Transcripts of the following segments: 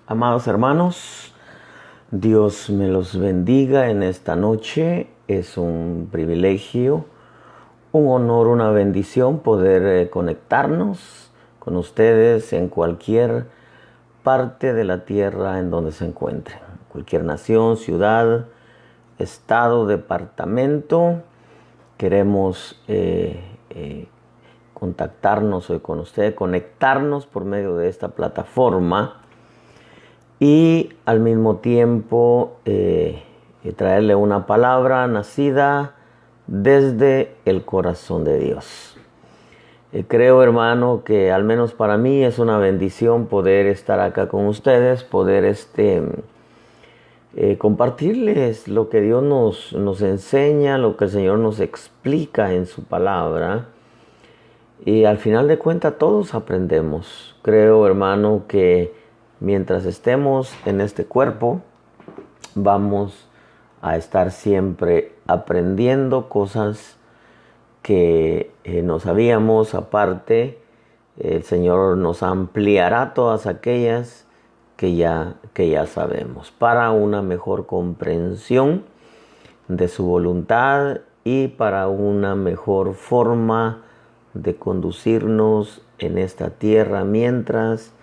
Amados hermanos, Dios me los bendiga en esta noche. Es un privilegio, un honor, una bendición poder conectarnos con ustedes en cualquier parte de la tierra en donde se encuentren. Cualquier nación, ciudad, estado, departamento. Queremos contactarnos hoy con ustedes, conectarnos por medio de esta plataforma y al mismo tiempo traerle una palabra nacida desde el corazón de Dios. Creo, hermano, que al menos para mí es una bendición poder estar acá con ustedes, poder compartirles lo que Dios nos enseña, lo que el Señor nos explica en su palabra. Y al final de cuentas todos aprendemos. Creo, hermano, que mientras estemos en este cuerpo, vamos a estar siempre aprendiendo cosas que no sabíamos. Aparte, el Señor nos ampliará todas aquellas que ya sabemos, para una mejor comprensión de su voluntad y para una mejor forma de conducirnos en esta tierra mientras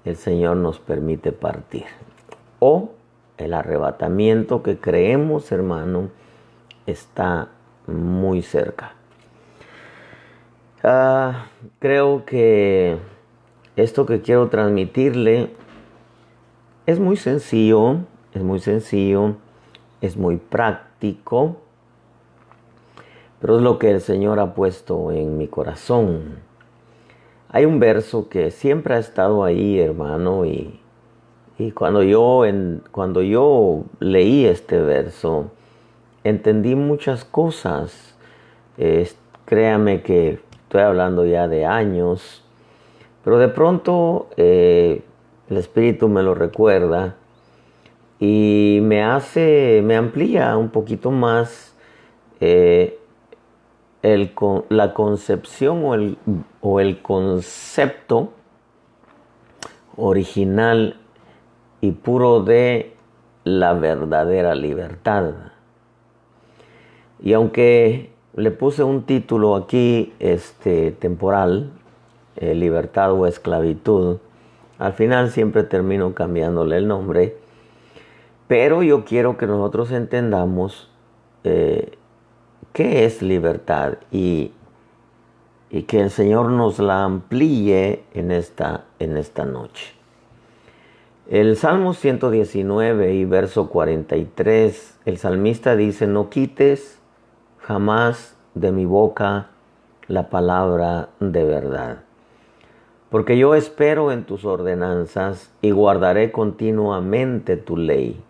el Señor nos permite partir. O el arrebatamiento que creemos, hermano, está muy cerca. Creo que esto que quiero transmitirle es muy sencillo, es muy práctico, pero es lo que el Señor ha puesto en mi corazón. Hay un verso que siempre ha estado ahí, hermano, y cuando yo leí este verso, entendí muchas cosas. Créame que estoy hablando ya de años, pero de pronto el Espíritu me lo recuerda y me amplía un poquito más la concepción o el concepto original y puro de la verdadera libertad. Y aunque le puse un título aquí temporal, libertad o esclavitud, al final siempre termino cambiándole el nombre. Pero yo quiero que nosotros entendamos qué es libertad y que el Señor nos la amplíe en esta noche. El Salmo 119 y verso 43, el salmista dice: no quites jamás de mi boca la palabra de verdad, porque yo espero en tus ordenanzas y guardaré continuamente tu ley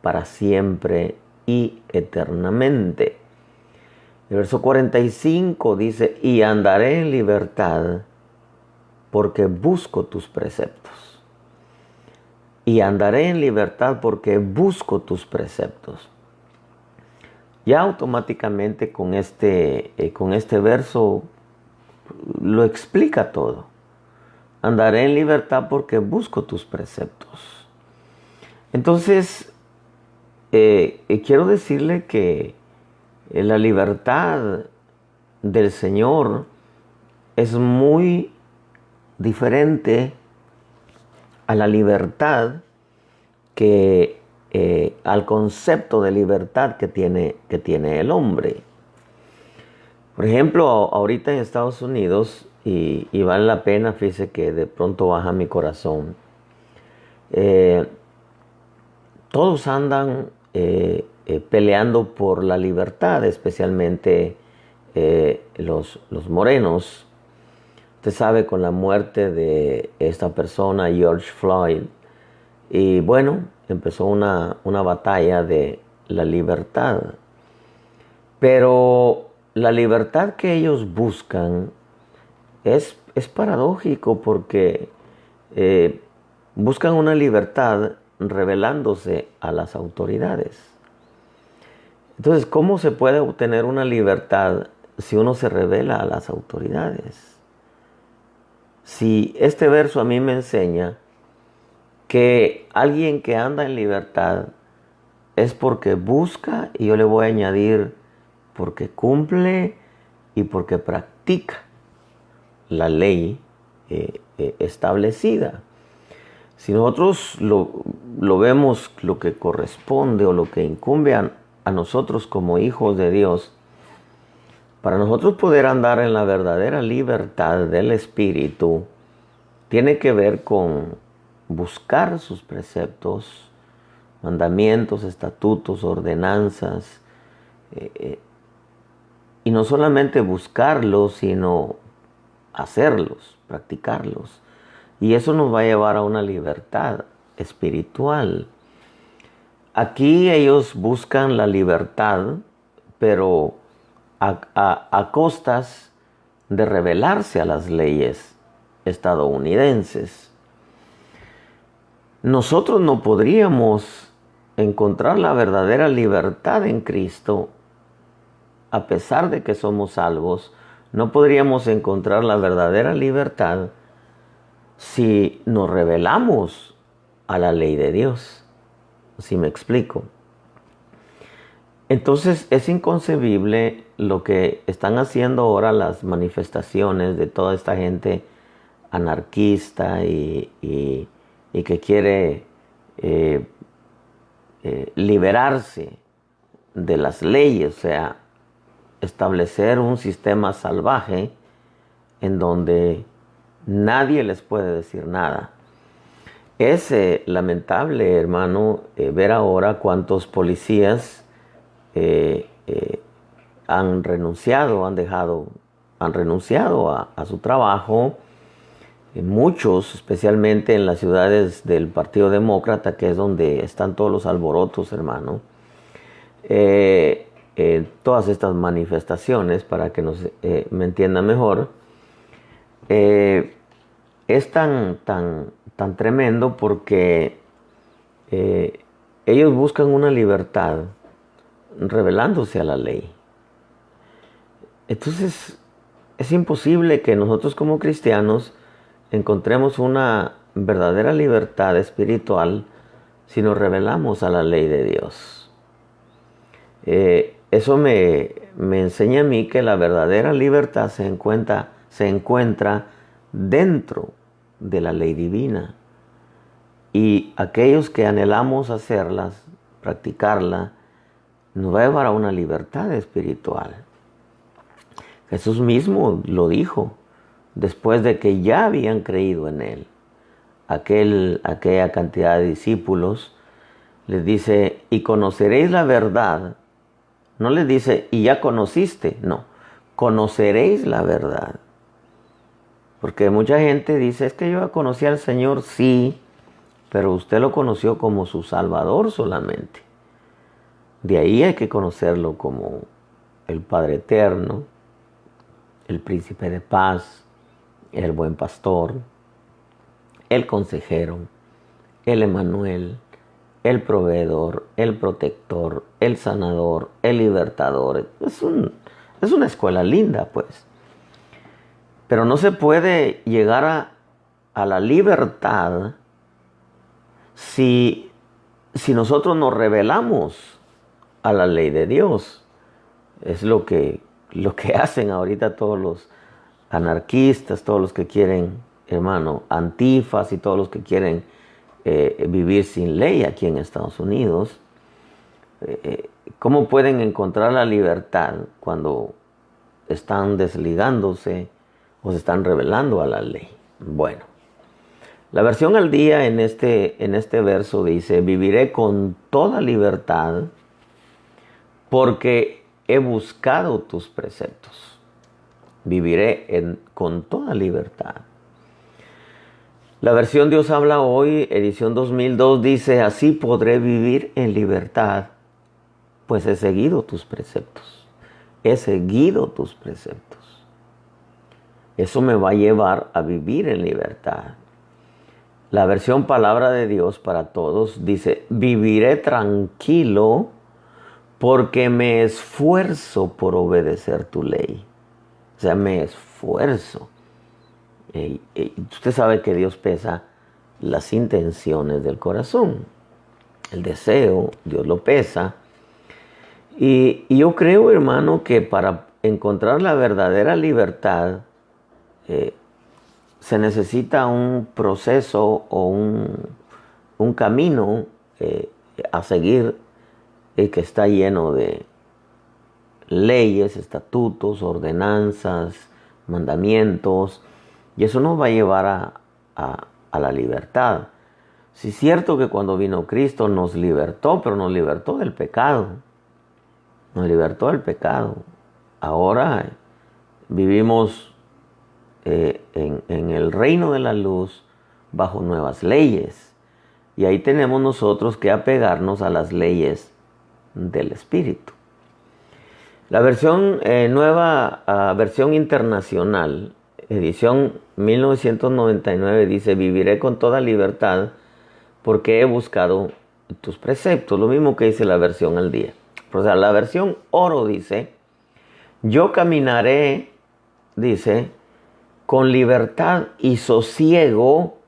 para siempre y eternamente. El verso 45 dice: y andaré en libertad porque busco tus preceptos. Y andaré en libertad porque busco tus preceptos. Ya automáticamente con este verso lo explica todo. Andaré en libertad porque busco tus preceptos. Entonces, quiero decirle que la libertad del Señor es muy diferente a la libertad al concepto de libertad que tiene el hombre. Por ejemplo, ahorita en Estados Unidos, y vale la pena, fíjese que de pronto baja mi corazón, todos andan peleando por la libertad, especialmente los morenos. Usted sabe, con la muerte de esta persona, George Floyd, y bueno, empezó una batalla de la libertad. Pero la libertad que ellos buscan es paradójico, porque buscan una libertad rebelándose a las autoridades. Entonces, ¿cómo se puede obtener una libertad si uno se revela a las autoridades? Si este verso a mí me enseña que alguien que anda en libertad es porque busca, y yo le voy a añadir, porque cumple y porque practica la ley establecida. Si nosotros lo vemos, lo que corresponde o lo que incumbe a nosotros como hijos de Dios, para nosotros poder andar en la verdadera libertad del Espíritu, tiene que ver con buscar sus preceptos, mandamientos, estatutos, ordenanzas, y no solamente buscarlos, sino hacerlos, practicarlos. Y eso nos va a llevar a una libertad espiritual. Aquí ellos buscan la libertad, pero a costas de rebelarse a las leyes estadounidenses. Nosotros no podríamos encontrar la verdadera libertad en Cristo, a pesar de que somos salvos. No podríamos encontrar la verdadera libertad si nos rebelamos a la ley de Dios. ¿Sí me explico? Entonces es inconcebible lo que están haciendo ahora las manifestaciones de toda esta gente anarquista y que quiere liberarse de las leyes, o sea, establecer un sistema salvaje en donde nadie les puede decir nada. Es lamentable, hermano, ver ahora cuántos policías han renunciado, han renunciado a su trabajo. Muchos, especialmente en las ciudades del Partido Demócrata, que es donde están todos los alborotos, hermano. Todas estas manifestaciones, para que me entiendan mejor, es tan tremendo porque ellos buscan una libertad rebelándose a la ley. Entonces es imposible que nosotros como cristianos encontremos una verdadera libertad espiritual si nos rebelamos a la ley de Dios. Eso me enseña a mí que la verdadera libertad se encuentra dentro de la ley divina. Y aquellos que anhelamos hacerlas, practicarla, nos va a llevar a una libertad espiritual. Jesús mismo lo dijo, después de que ya habían creído en Él. Aquella cantidad de discípulos les dice, y conoceréis la verdad. No les dice, y ya conociste, no, conoceréis la verdad. Porque mucha gente dice, es que yo conocí al Señor, sí, pero usted lo conoció como su Salvador solamente. De ahí hay que conocerlo como el Padre Eterno, el Príncipe de Paz, el Buen Pastor, el Consejero, el Emmanuel, el Proveedor, el Protector, el Sanador, el Libertador. Es una escuela linda, pues. Pero no se puede llegar a la libertad si nosotros nos rebelamos a la ley de Dios. Es lo que hacen ahorita todos los anarquistas, todos los que quieren, hermano, antifas y todos los que quieren vivir sin ley aquí en Estados Unidos. ¿Cómo pueden encontrar la libertad cuando están desligándose o se están rebelando a la ley? Bueno, la versión al día en este verso dice, viviré con toda libertad porque he buscado tus preceptos. Viviré con toda libertad. La versión Dios habla hoy, edición 2002, dice, así podré vivir en libertad, pues he seguido tus preceptos. He seguido tus preceptos. Eso me va a llevar a vivir en libertad. La versión Palabra de Dios para Todos dice, viviré tranquilo porque me esfuerzo por obedecer tu ley. O sea, me esfuerzo. Usted sabe que Dios pesa las intenciones del corazón. El deseo, Dios lo pesa. Y yo creo, hermano, que para encontrar la verdadera libertad se necesita un proceso o un camino a seguir que está lleno de leyes, estatutos, ordenanzas, mandamientos, y eso nos va a llevar a la libertad. Sí es cierto que cuando vino Cristo nos libertó, pero nos libertó del pecado. Nos libertó del pecado. Ahora vivimos en el reino de la luz bajo nuevas leyes. Y ahí tenemos nosotros que apegarnos a las leyes del Espíritu. La versión nueva, versión internacional, edición 1999, dice: viviré con toda libertad porque he buscado tus preceptos. Lo mismo que dice la versión al día. O sea, la versión oro dice: yo caminaré, dice, con libertad y sosiego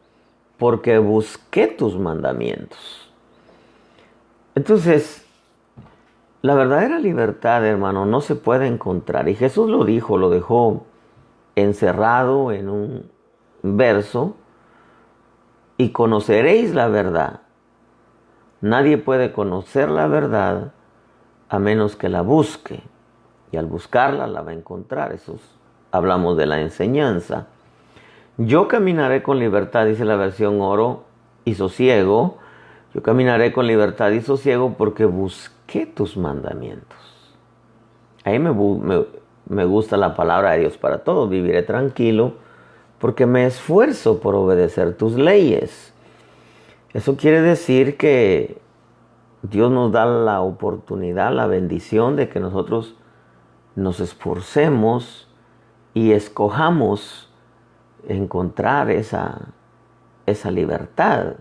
porque busqué tus mandamientos. Entonces, la verdadera libertad, hermano, no se puede encontrar. Y Jesús lo dijo, lo dejó encerrado en un verso: y conoceréis la verdad. Nadie puede conocer la verdad a menos que la busque. Y al buscarla la va a encontrar. Hablamos de la enseñanza. Yo caminaré con libertad, dice la versión oro, y sosiego. Yo caminaré con libertad y sosiego porque busqué tus mandamientos. Ahí me gusta la palabra de Dios para todos. Viviré tranquilo porque me esfuerzo por obedecer tus leyes. Eso quiere decir que Dios nos da la oportunidad, la bendición de que nosotros nos esforcemos y escojamos encontrar esa libertad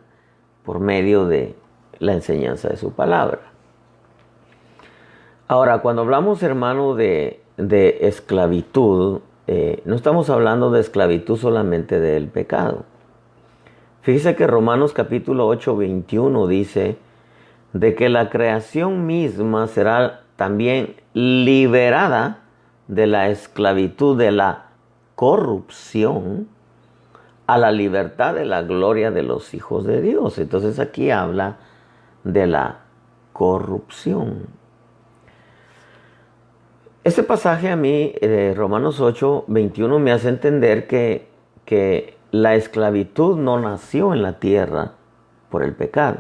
por medio de la enseñanza de su palabra. Ahora, cuando hablamos, hermano, de esclavitud, no estamos hablando de esclavitud solamente del pecado. Fíjese que Romanos capítulo 8, 21 dice de que la creación misma será también liberada de la esclavitud de la corrupción a la libertad de la gloria de los hijos de Dios. Entonces aquí habla de la corrupción. Este pasaje a mí, Romanos 8, 21, me hace entender que la esclavitud no nació en la tierra por el pecado.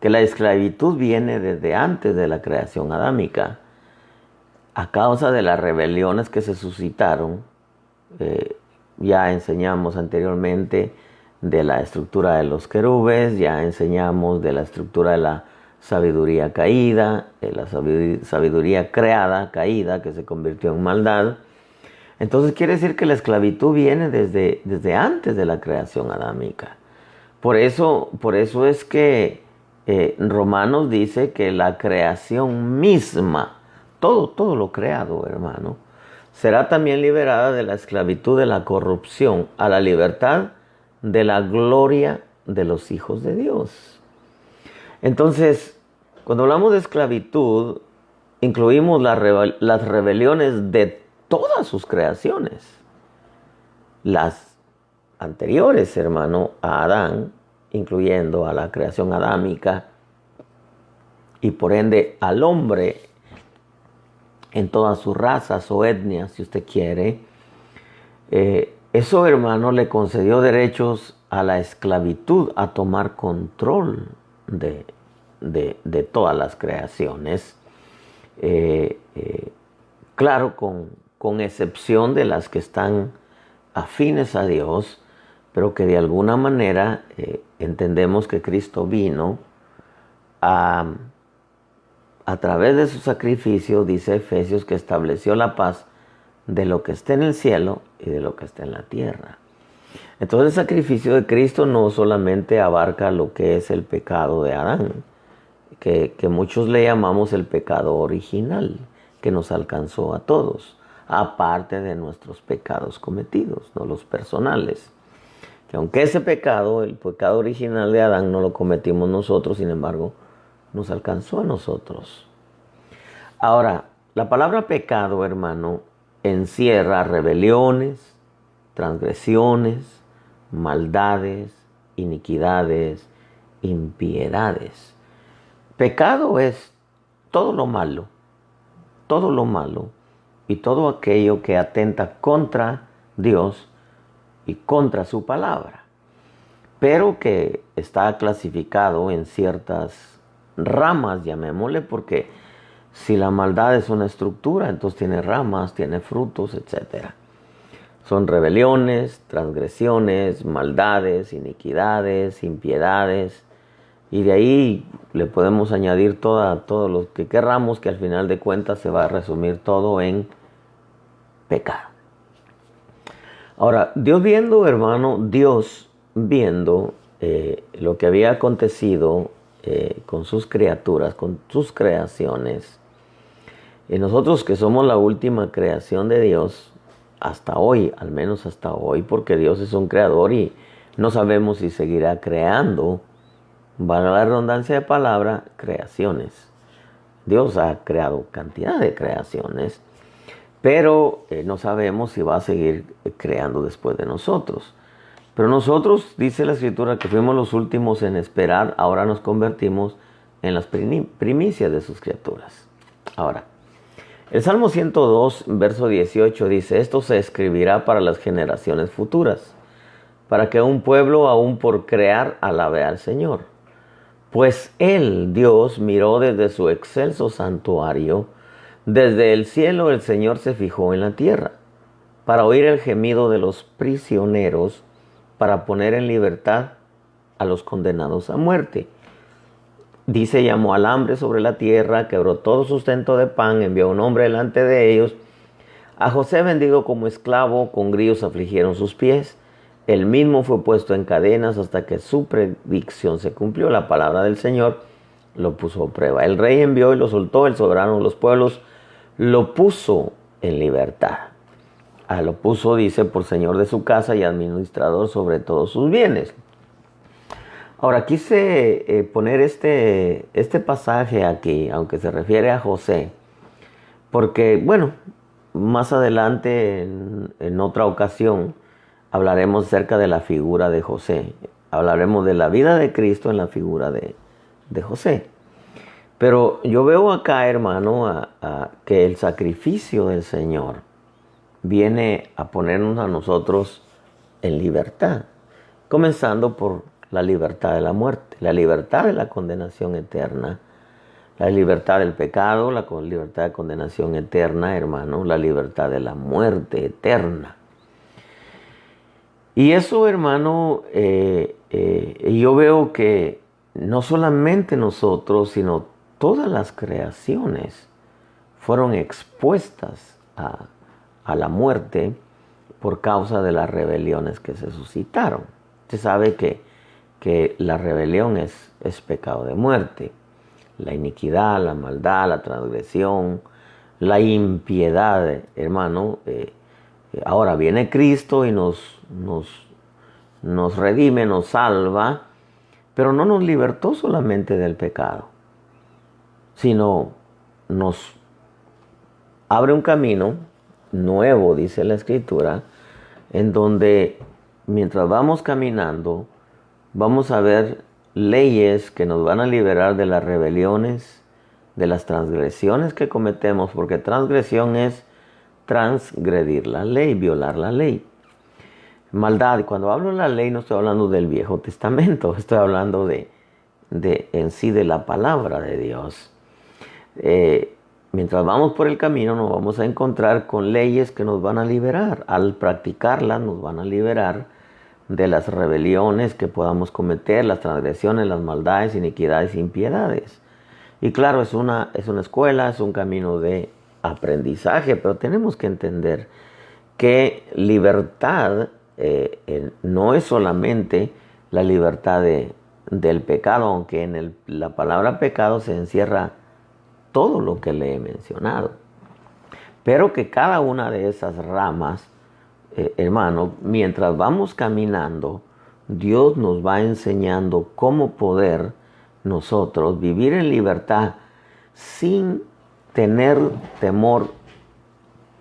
Que la esclavitud viene desde antes de la creación adámica. A causa de las rebeliones que se suscitaron, ya enseñamos anteriormente de la estructura de los querubes, ya enseñamos de la estructura de la sabiduría caída, de la sabiduría creada, caída, que se convirtió en maldad. Entonces quiere decir que la esclavitud viene desde antes de la creación adámica. Por eso es que Romanos dice que la creación misma, todo lo creado, hermano, será también liberada de la esclavitud de la corrupción a la libertad de la gloria de los hijos de Dios. Entonces, cuando hablamos de esclavitud, incluimos las rebeliones de todas sus creaciones. Las anteriores, hermano, a Adán, incluyendo a la creación adámica y por ende al hombre en todas sus razas o etnias, si usted quiere. Eso, hermano, le concedió derechos a la esclavitud, a tomar control de todas las creaciones. Claro, con excepción de las que están afines a Dios, pero que de alguna manera entendemos que Cristo vino a través de su sacrificio, dice Efesios, que estableció la paz de lo que está en el cielo y de lo que está en la tierra. Entonces el sacrificio de Cristo no solamente abarca lo que es el pecado de Adán, que muchos le llamamos el pecado original, que nos alcanzó a todos, aparte de nuestros pecados cometidos, no los personales. que aunque ese pecado, el pecado original de Adán, no lo cometimos nosotros, sin embargo, nos alcanzó a nosotros. Ahora, la palabra pecado, hermano, encierra rebeliones, transgresiones, maldades, iniquidades, impiedades. Pecado es todo lo malo y todo aquello que atenta contra Dios y contra su palabra, pero que está clasificado en ciertas ramas, llamémosle, porque si la maldad es una estructura, entonces tiene ramas, tiene frutos, etc. Son rebeliones, transgresiones, maldades, iniquidades, impiedades, y de ahí le podemos añadir todo lo que querramos, que al final de cuentas se va a resumir todo en pecado. Ahora, Dios viendo lo que había acontecido con sus criaturas, con sus creaciones, y nosotros que somos la última creación de Dios, hasta hoy, al menos hasta hoy, porque Dios es un creador y no sabemos si seguirá creando, valga la redundancia de palabra, creaciones. Dios ha creado cantidad de creaciones, pero no sabemos si va a seguir creando después de nosotros. Pero nosotros, dice la Escritura, que fuimos los últimos en esperar, ahora nos convertimos en las primicias de sus criaturas. Ahora, el Salmo 102, verso 18 dice: esto se escribirá para las generaciones futuras, para que un pueblo aún por crear alabe al Señor. Pues Él, Dios, miró desde su excelso santuario, desde el cielo el Señor se fijó en la tierra, para oír el gemido de los prisioneros, para poner en libertad a los condenados a muerte. Dice: llamó al hambre sobre la tierra, quebró todo sustento de pan, envió un hombre delante de ellos. A José, vendido como esclavo, con grillos afligieron sus pies. Él mismo fue puesto en cadenas hasta que su predicción se cumplió. La palabra del Señor lo puso a prueba. El rey envió y lo soltó, el soberano de los pueblos lo puso en libertad. Lo puso, dice, por señor de su casa y administrador sobre todos sus bienes. Ahora, quise poner este pasaje aquí, aunque se refiere a José, porque, bueno, más adelante, en otra ocasión, hablaremos acerca de la figura de José. Hablaremos de la vida de Cristo en la figura de José. Pero yo veo acá, hermano, que el sacrificio del Señor viene a ponernos a nosotros en libertad, comenzando por la libertad de la muerte, la libertad de la condenación eterna, la libertad del pecado, la libertad de condenación eterna, hermano, la libertad de la muerte eterna. Y eso, hermano, yo veo que no solamente nosotros, sino todas las creaciones fueron expuestas a la muerte por causa de las rebeliones que se suscitaron. Usted sabe que la rebelión es pecado de muerte. La iniquidad, la maldad, la transgresión, la impiedad, hermano. Ahora viene Cristo y nos redime, nos salva, pero no nos libertó solamente del pecado, sino nos abre un camino nuevo, dice la Escritura, en donde mientras vamos caminando, vamos a ver leyes que nos van a liberar de las rebeliones, de las transgresiones que cometemos, porque transgresión es transgredir la ley, violar la ley. Maldad, y cuando hablo de la ley no estoy hablando del Viejo Testamento, estoy hablando en sí de la palabra de Dios. Mientras vamos por el camino nos vamos a encontrar con leyes que nos van a liberar. Al practicarlas nos van a liberar de las rebeliones que podamos cometer, las transgresiones, las maldades, iniquidades, impiedades. Y claro, es una escuela, es un camino de aprendizaje, pero tenemos que entender que libertad no es solamente la libertad del pecado, aunque en la palabra pecado se encierra todo lo que le he mencionado. Pero que cada una de esas ramas, hermano, mientras vamos caminando, Dios nos va enseñando cómo poder nosotros vivir en libertad sin tener temor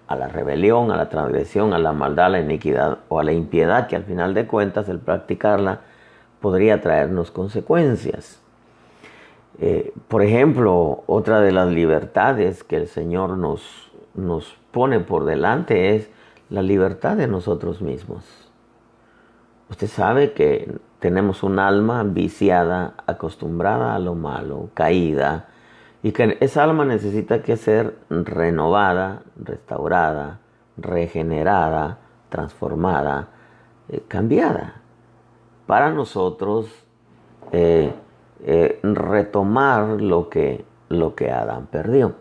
a la rebelión, a la transgresión, a la maldad, a la iniquidad o a la impiedad, que al final de cuentas el practicarla podría traernos consecuencias. Por ejemplo, otra de las libertades que el Señor nos pone por delante es la libertad de nosotros mismos. Usted sabe que tenemos un alma viciada, acostumbrada a lo malo, caída, y que esa alma necesita que ser renovada, restaurada, regenerada, transformada, cambiada, para nosotros retomar lo que Adán perdió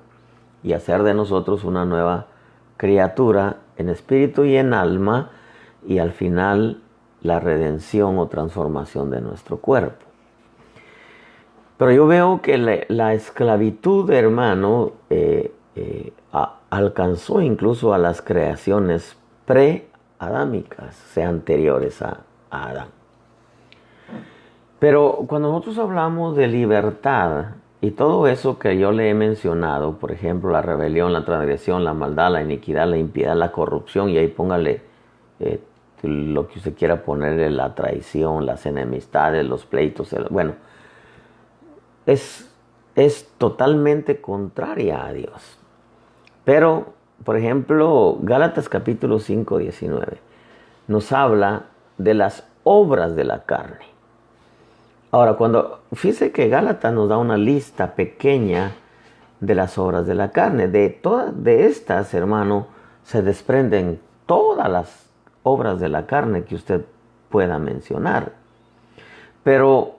y hacer de nosotros una nueva criatura en espíritu y en alma, y al final la redención o transformación de nuestro cuerpo. Pero yo veo que la esclavitud, hermano, alcanzó incluso a las creaciones pre-adámicas, sea anteriores a Adán. Pero cuando nosotros hablamos de libertad y todo eso que yo le he mencionado, por ejemplo, la rebelión, la transgresión, la maldad, la iniquidad, la impiedad, la corrupción, y ahí póngale lo que usted quiera ponerle, la traición, las enemistades, los pleitos, bueno, es totalmente contraria a Dios. Pero, por ejemplo, Gálatas capítulo 5, 19, nos habla de las obras de la carne. Ahora, fíjese que Gálatas nos da una lista pequeña de las obras de la carne. De estas, hermano, se desprenden todas las obras de la carne que usted pueda mencionar. Pero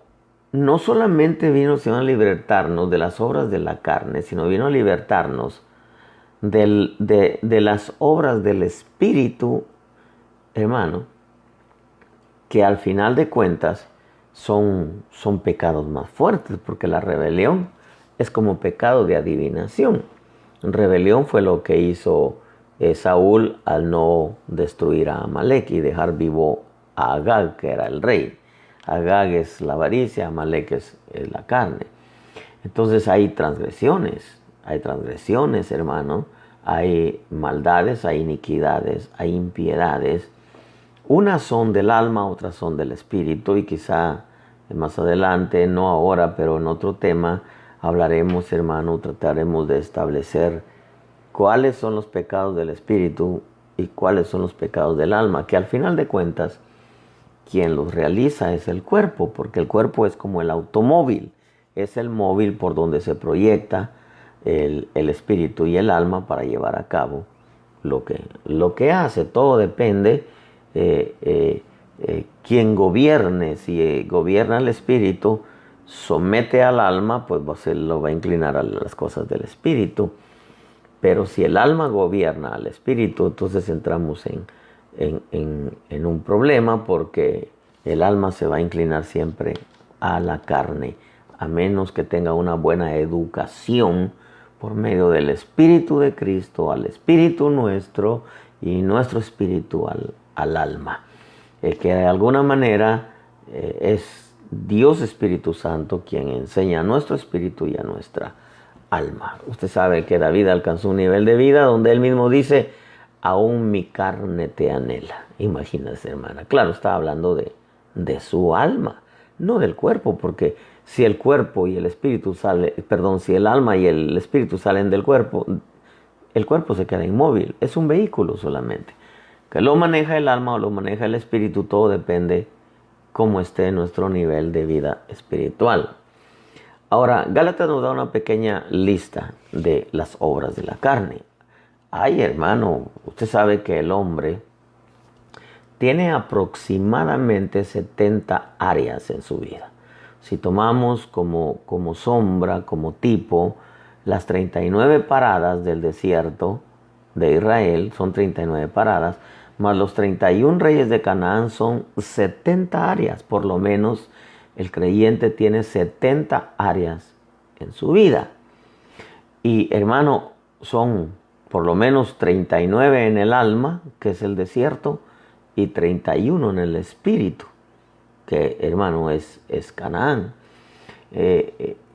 no solamente vino Señor a libertarnos de las obras de la carne, sino vino a libertarnos de las obras del Espíritu, hermano, que al final de cuentas son pecados más fuertes, porque la rebelión es como pecado de adivinación. Rebelión fue lo que hizo Saúl al no destruir a Amalek y dejar vivo a Agag, que era el rey. Agag es la avaricia, Amalek es la carne. Entonces hay transgresiones, hermano, hay maldades, hay iniquidades, hay impiedades. Unas son del alma, otras son del espíritu, y quizá más adelante, no ahora, pero en otro tema, hablaremos, hermano, trataremos de establecer cuáles son los pecados del espíritu y cuáles son los pecados del alma, que al final de cuentas, quien los realiza es el cuerpo, porque el cuerpo es como el automóvil, es el móvil por donde se proyecta el espíritu y el alma para llevar a cabo lo que hace. Todo depende quien gobierne. Si gobierna el espíritu, somete al alma, pues lo va a inclinar a las cosas del espíritu. Pero si el alma gobierna al espíritu, entonces entramos en un problema, porque el alma se va a inclinar siempre a la carne, a menos que tenga una buena educación por medio del Espíritu de Cristo al espíritu nuestro y nuestro espíritu al alma. Que de alguna manera es Dios Espíritu Santo quien enseña a nuestro espíritu y a nuestra alma. Usted sabe que David alcanzó un nivel de vida donde él mismo dice: aún mi carne te anhela. Imagínese, hermana. Claro, está hablando de su alma, no del cuerpo, porque si el cuerpo y el espíritu si el alma y el espíritu salen del cuerpo, el cuerpo se queda inmóvil. Es un vehículo solamente. Que lo maneja el alma o lo maneja el espíritu, todo depende cómo esté nuestro nivel de vida espiritual. Ahora, Gálatas nos da una pequeña lista de las obras de la carne. Ay, hermano, usted sabe que el hombre tiene aproximadamente 70 áreas en su vida. Si tomamos como sombra, como tipo, las 39 paradas del desierto de Israel, son 39 paradas, más los 31 reyes de Canaán son 70 áreas. Por lo menos el creyente tiene 70 áreas en su vida. Y hermano, son por lo menos 39 en el alma, que es el desierto, y 31 en el espíritu, que hermano es Canaán.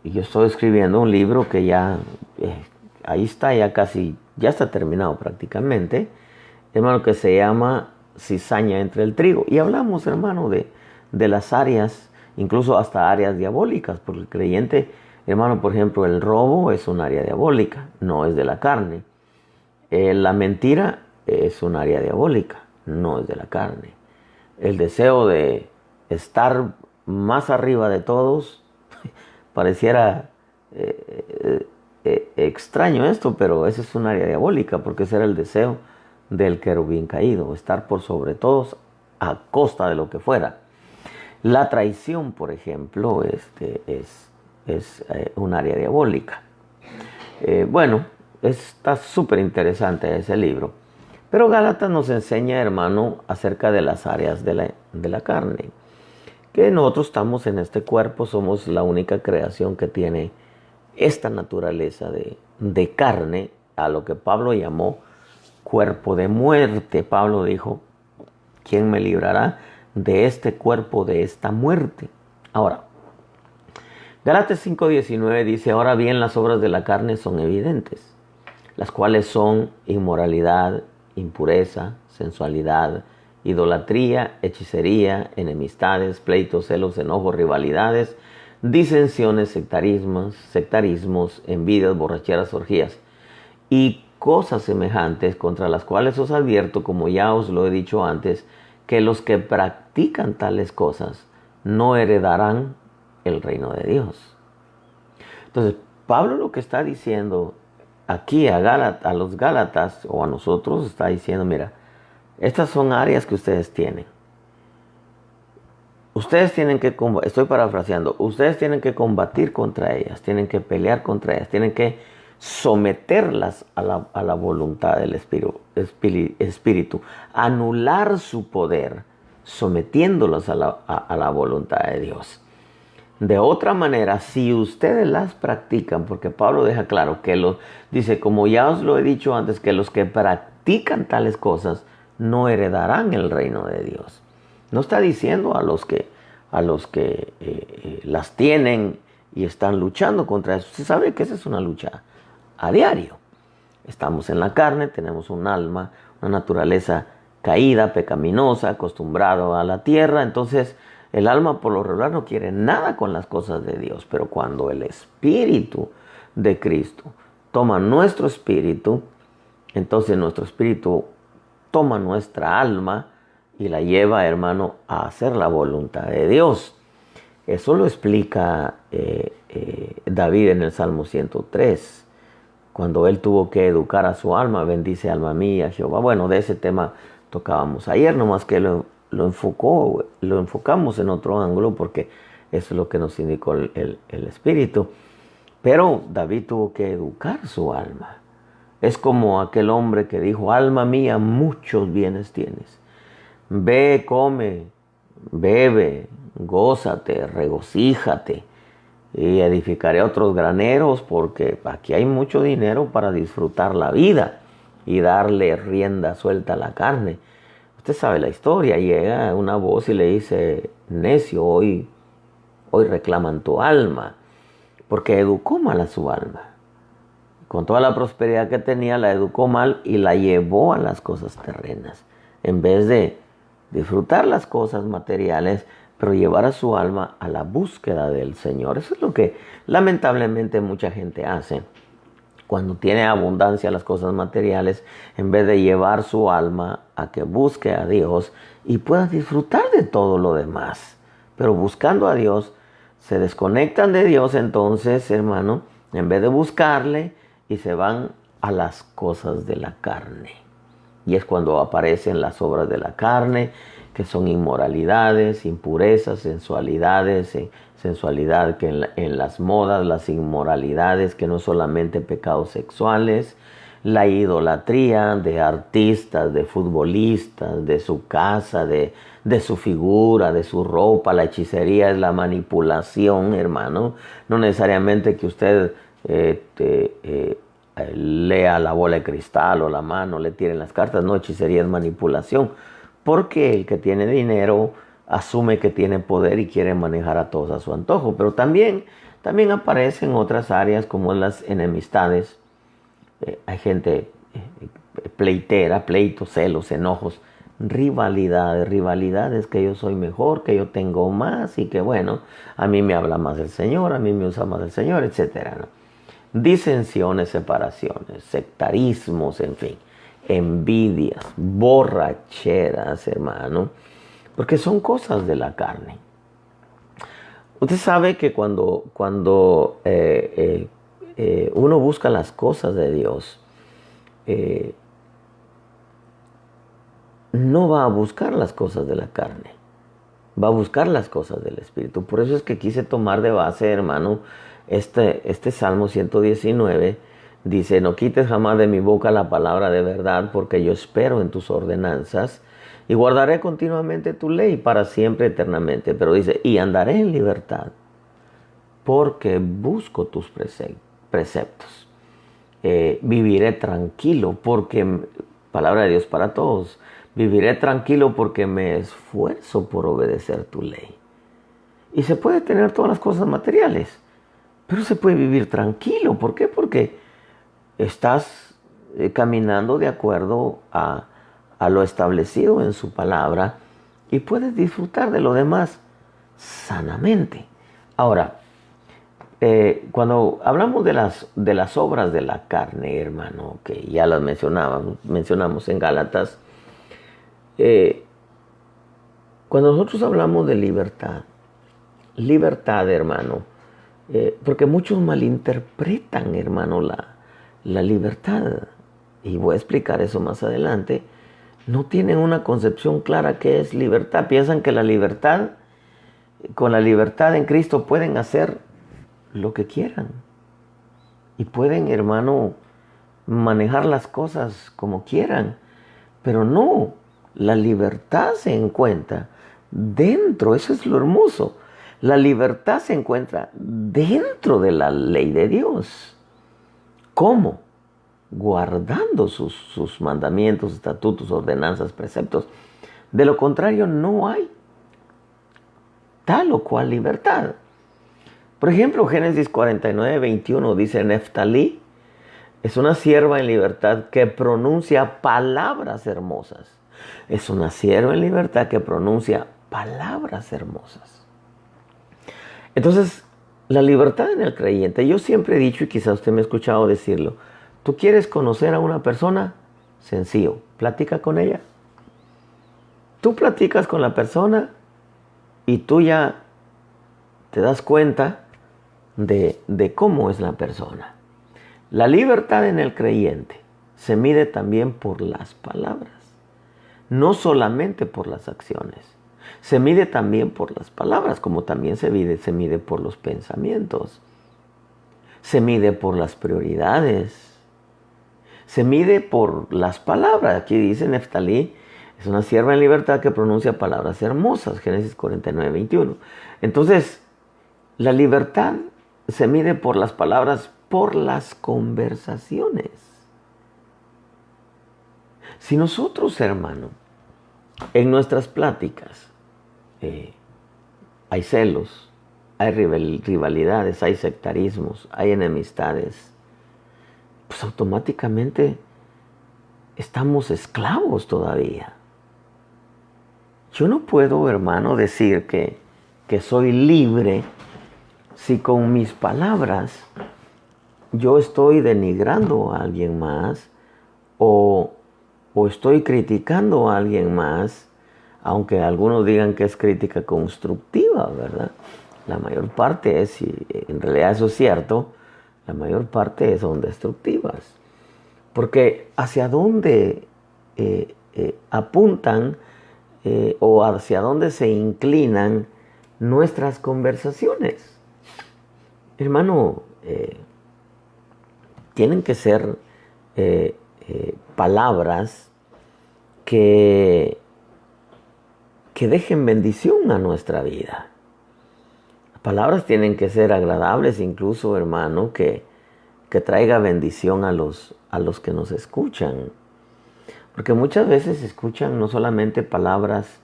Yo estoy escribiendo un libro que ya, ahí está, ya está terminado prácticamente, hermano, que se llama Cizaña entre el trigo. Y hablamos, hermano, de las áreas, incluso hasta áreas diabólicas, porque el creyente, hermano, por ejemplo, el robo es un área diabólica, no es de la carne. La mentira es un área diabólica, no es de la carne. El deseo de estar más arriba de todos, pareciera extraño esto, pero ese es un área diabólica, porque ese era el deseo del querubín caído, estar por sobre todos a costa de lo que fuera. La traición, por ejemplo, es un área diabólica. Bueno, está súper interesante ese libro. Pero Gálatas nos enseña, hermano, acerca de las áreas de la carne. Que nosotros estamos en este cuerpo, somos la única creación que tiene esta naturaleza de carne, a lo que Pablo llamó cuerpo de muerte. Pablo dijo, ¿quién me librará de este cuerpo, de esta muerte? Ahora, Gálatas 5:19 dice, ahora bien las obras de la carne son evidentes, las cuales son inmoralidad, impureza, sensualidad, idolatría, hechicería, enemistades, pleitos, celos, enojos, rivalidades, disensiones, sectarismos, envidias, borracheras, orgías y cosas semejantes, contra las cuales os advierto, como ya os lo he dicho antes, que los que practican tales cosas no heredarán el reino de Dios. Entonces, Pablo lo que está diciendo aquí a los Gálatas o a nosotros, está diciendo, mira, estas son áreas que ustedes tienen. Ustedes tienen que, estoy parafraseando, ustedes tienen que combatir contra ellas, tienen que pelear contra ellas, tienen que someterlas a la voluntad del espíritu, anular su poder, sometiéndolas a la voluntad de Dios. De otra manera, si ustedes las practican, porque Pablo deja claro que dice, como ya os lo he dicho antes, que los que practican tales cosas no heredarán el reino de Dios. No está diciendo a los que las tienen y están luchando contra eso. Usted sabe que esa es una lucha a diario. Estamos en la carne, tenemos un alma, una naturaleza caída, pecaminosa, acostumbrado a la tierra. Entonces, el alma por lo regular no quiere nada con las cosas de Dios. Pero cuando el Espíritu de Cristo toma nuestro espíritu, entonces nuestro espíritu toma nuestra alma y la lleva, hermano, a hacer la voluntad de Dios. Eso lo explica David en el Salmo 103. Cuando él tuvo que educar a su alma, bendice alma mía, Jehová. Bueno, de ese tema tocábamos ayer, nomás que lo enfocamos en otro ángulo porque eso es lo que nos indicó el Espíritu. Pero David tuvo que educar su alma. Es como aquel hombre que dijo, alma mía, muchos bienes tienes. Ve, come, bebe, gózate, regocíjate y edificaré otros graneros porque aquí hay mucho dinero para disfrutar la vida y darle rienda suelta a la carne. Usted sabe la historia, llega una voz y le dice, necio, hoy reclaman tu alma, porque educó mal a su alma. Con toda la prosperidad que tenía, la educó mal y la llevó a las cosas terrenas, en vez de disfrutar las cosas materiales, pero llevar a su alma a la búsqueda del Señor. Eso es lo que lamentablemente mucha gente hace. Cuando tiene abundancia las cosas materiales, en vez de llevar su alma a que busque a Dios y pueda disfrutar de todo lo demás. Pero buscando a Dios, se desconectan de Dios entonces, hermano, en vez de buscarle, y se van a las cosas de la carne. Y es cuando aparecen las obras de la carne, que son inmoralidades, impurezas, sensualidad que en las modas, las inmoralidades que no solamente pecados sexuales, la idolatría de artistas, de futbolistas, de su casa, de su figura, de su ropa. La hechicería es la manipulación, hermano. No necesariamente que usted lea la bola de cristal o la mano, le tiren las cartas. No, hechicería es manipulación. Porque el que tiene dinero asume que tiene poder y quiere manejar a todos a su antojo. Pero también aparecen otras áreas como las enemistades. Hay gente pleitera, pleitos, celos, enojos, rivalidades, que yo soy mejor, que yo tengo más y que bueno, a mí me habla más el Señor, a mí me usa más el Señor, etcétera, ¿no? Disensiones, separaciones, sectarismos, en fin, envidias, borracheras, hermano, porque son cosas de la carne. Usted sabe que cuando uno busca las cosas de Dios, no va a buscar las cosas de la carne, va a buscar las cosas del Espíritu. Por eso es que quise tomar de base, hermano, este Salmo 119, dice: no quites jamás de mi boca la palabra de verdad, porque yo espero en tus ordenanzas, y guardaré continuamente tu ley para siempre, eternamente. Pero dice: y andaré en libertad, porque busco tus preceptos. Viviré tranquilo, porque, palabra de Dios para todos, viviré tranquilo porque me esfuerzo por obedecer tu ley. Y se puede tener todas las cosas materiales, pero se puede vivir tranquilo. ¿Por qué? Porque estás caminando de acuerdo a lo establecido en su palabra y puedes disfrutar de lo demás sanamente. Ahora, cuando hablamos de las obras de la carne, hermano, que ya las mencionamos en Gálatas, cuando nosotros hablamos de libertad, hermano, porque muchos malinterpretan, hermano, la libertad, y voy a explicar eso más adelante. No tienen una concepción clara qué es libertad. Piensan que con la libertad en Cristo pueden hacer lo que quieran. Y pueden, hermano, manejar las cosas como quieran. Pero no, la libertad se encuentra dentro, eso es lo hermoso. La libertad se encuentra dentro de la ley de Dios. ¿Cómo? Guardando sus mandamientos, estatutos, ordenanzas, preceptos. De lo contrario, no hay tal o cual libertad. Por ejemplo, Génesis 49:21 dice: Neftalí es una sierva en libertad que pronuncia palabras hermosas. Es una sierva en libertad que pronuncia palabras hermosas. Entonces, la libertad en el creyente, yo siempre he dicho, y quizás usted me ha escuchado decirlo: ¿tú quieres conocer a una persona? Sencillo, platica con ella. Tú platicas con la persona y tú ya te das cuenta de cómo es la persona. La libertad en el creyente se mide también por las palabras, no solamente por las acciones. Se mide también por las palabras, como también se mide por los pensamientos. Se mide por las prioridades. Se mide por las palabras. Aquí dice: Neftalí es una sierva en libertad que pronuncia palabras hermosas. Génesis 49:21. Entonces, la libertad se mide por las palabras, por las conversaciones. Si nosotros, hermano, en nuestras pláticas hay celos, hay rivalidades, hay sectarismos, hay enemistades, pues automáticamente estamos esclavos todavía. Yo no puedo, hermano, decir que soy libre si con mis palabras yo estoy denigrando a alguien más o estoy criticando a alguien más, aunque algunos digan que es crítica constructiva, ¿verdad? La mayor parte es, y en realidad eso es cierto, la mayor parte son destructivas. Porque hacia dónde apuntan o hacia dónde se inclinan nuestras conversaciones. Hermano, tienen que ser palabras que dejen bendición a nuestra vida. Las palabras tienen que ser agradables, incluso, hermano, que traiga bendición a los que nos escuchan. Porque muchas veces escuchan no solamente palabras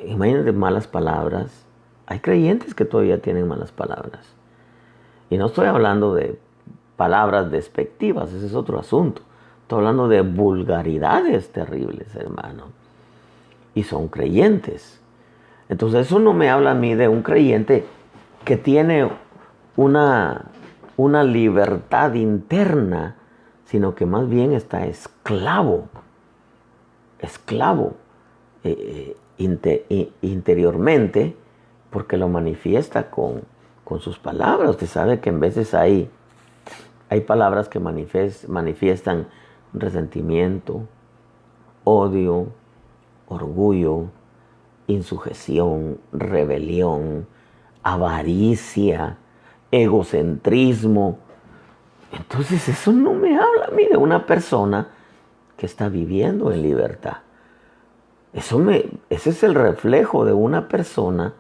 Imagínate malas palabras. Hay creyentes que todavía tienen malas palabras. Y no estoy hablando de palabras despectivas, ese es otro asunto. Estoy hablando de vulgaridades terribles, hermano. Y son creyentes. Entonces eso no me habla a mí de un creyente que tiene una libertad interna, sino que más bien está esclavo interiormente, porque lo manifiesta con sus palabras. Usted sabe que en veces hay palabras que manifiestan resentimiento, odio, orgullo, insujeción, rebelión, avaricia, egocentrismo. Entonces eso no me habla a mí de una persona que está viviendo en libertad. Ese es el reflejo de una persona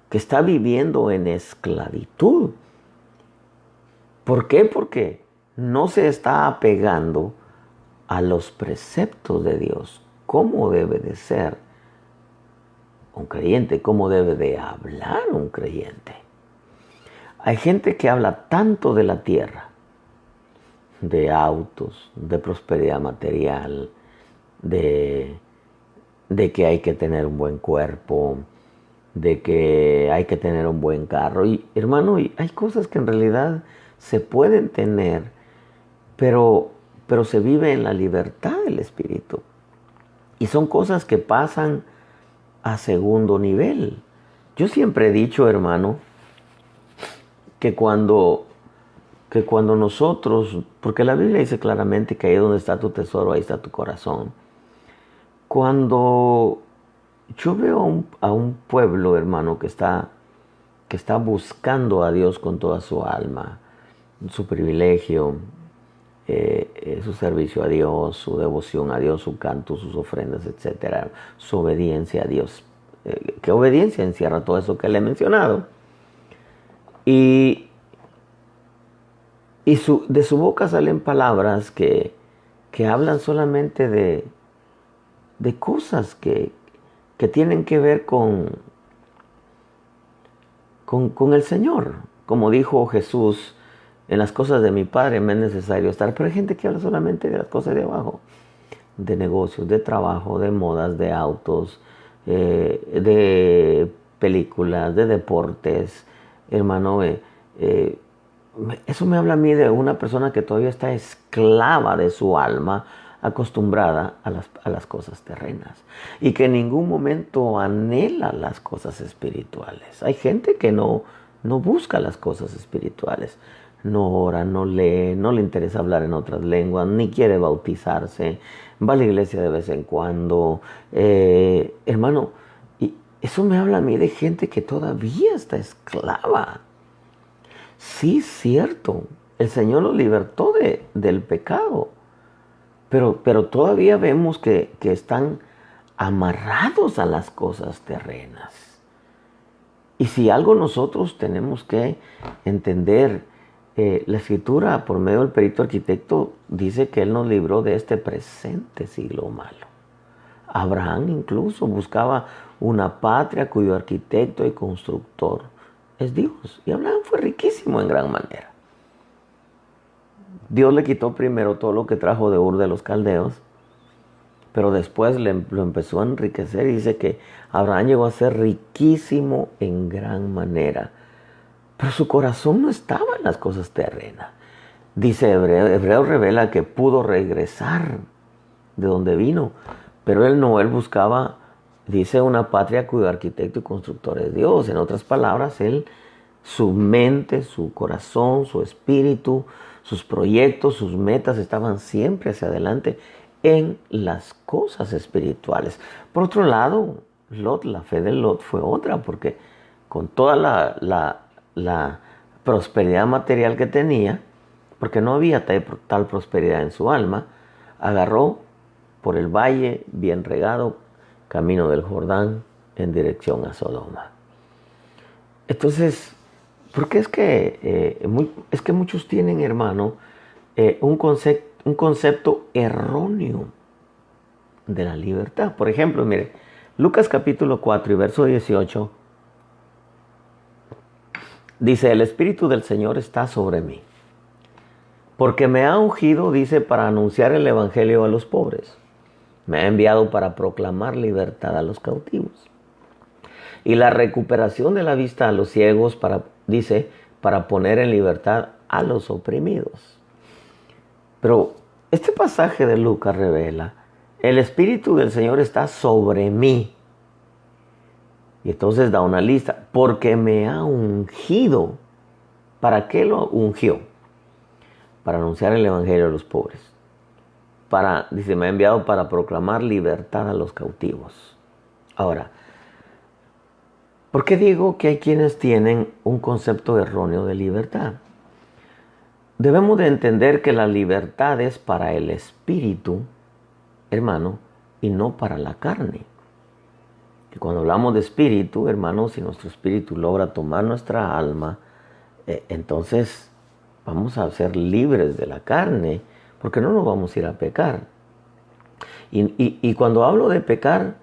que está viviendo en esclavitud. ¿Por qué? Porque no se está apegando a los preceptos de Dios. ¿Cómo debe de ser un creyente? ¿Cómo debe de hablar un creyente? Hay gente que habla tanto de la tierra, de autos, de prosperidad material, de que hay que tener un buen cuerpo, de que hay que tener un buen carro. Y hermano, hay cosas que en realidad se pueden tener, pero se vive en la libertad del espíritu. Y son cosas que pasan a segundo nivel. Yo siempre he dicho, hermano, que cuando nosotros, porque la Biblia dice claramente que ahí donde está tu tesoro, ahí está tu corazón. Cuando yo veo a un pueblo, hermano, que está buscando a Dios con toda su alma, su privilegio, su servicio a Dios, su devoción a Dios, su canto, sus ofrendas, etcétera, su obediencia a Dios. ¿Qué obediencia encierra todo eso que le he mencionado? Y de su boca salen palabras que hablan solamente de cosas que tienen que ver con el Señor. Como dijo Jesús, en las cosas de mi Padre me es necesario estar. Pero hay gente que habla solamente de las cosas de abajo, de negocios, de trabajo, de modas, de autos, de películas, de deportes. Hermano, eso me habla a mí de una persona que todavía está esclava de su alma, acostumbrada a las cosas terrenas y que en ningún momento anhela las cosas espirituales. Hay gente que no busca las cosas espirituales, no ora, no lee, no le interesa hablar en otras lenguas, ni quiere bautizarse, va a la iglesia de vez en cuando. Hermano, y eso me habla a mí de gente que todavía está esclava. Sí, cierto, el Señor los libertó del pecado. Pero todavía vemos que están amarrados a las cosas terrenas. Y si algo nosotros tenemos que entender, la Escritura por medio del perito arquitecto dice que Él nos libró de este presente siglo malo. Abraham incluso buscaba una patria cuyo arquitecto y constructor es Dios. Y Abraham fue riquísimo en gran manera. Dios le quitó primero todo lo que trajo de Ur de los Caldeos, pero después lo empezó a enriquecer y dice que Abraham llegó a ser riquísimo en gran manera. Pero su corazón no estaba en las cosas terrenas. Dice Hebreo revela que pudo regresar de donde vino, pero él buscaba, dice, una patria cuyo arquitecto y constructor es Dios. En otras palabras, su mente, su corazón, su espíritu, sus proyectos, sus metas estaban siempre hacia adelante en las cosas espirituales. Por otro lado, la fe de Lot fue otra, porque con toda la prosperidad material que tenía, porque no había tal prosperidad en su alma, agarró por el valle bien regado, camino del Jordán, en dirección a Sodoma. Entonces, porque es que muchos tienen, hermano, un concepto erróneo de la libertad. Por ejemplo, mire, Lucas capítulo 4 y verso 18 dice, el Espíritu del Señor está sobre mí, porque me ha ungido, dice, para anunciar el Evangelio a los pobres. Me ha enviado para proclamar libertad a los cautivos y la recuperación de la vista a los ciegos, dice, para poner en libertad a los oprimidos. Pero este pasaje de Lucas revela, el Espíritu del Señor está sobre mí. Y entonces da una lista, porque me ha ungido. ¿Para qué lo ungió? Para anunciar el Evangelio a los pobres. Dice, me ha enviado para proclamar libertad a los cautivos. Ahora, ¿por qué digo que hay quienes tienen un concepto erróneo de libertad? Debemos de entender que la libertad es para el espíritu, hermano, y no para la carne. Y cuando hablamos de espíritu, hermano, si nuestro espíritu logra tomar nuestra alma, entonces vamos a ser libres de la carne, porque no nos vamos a ir a pecar. Y cuando hablo de pecar,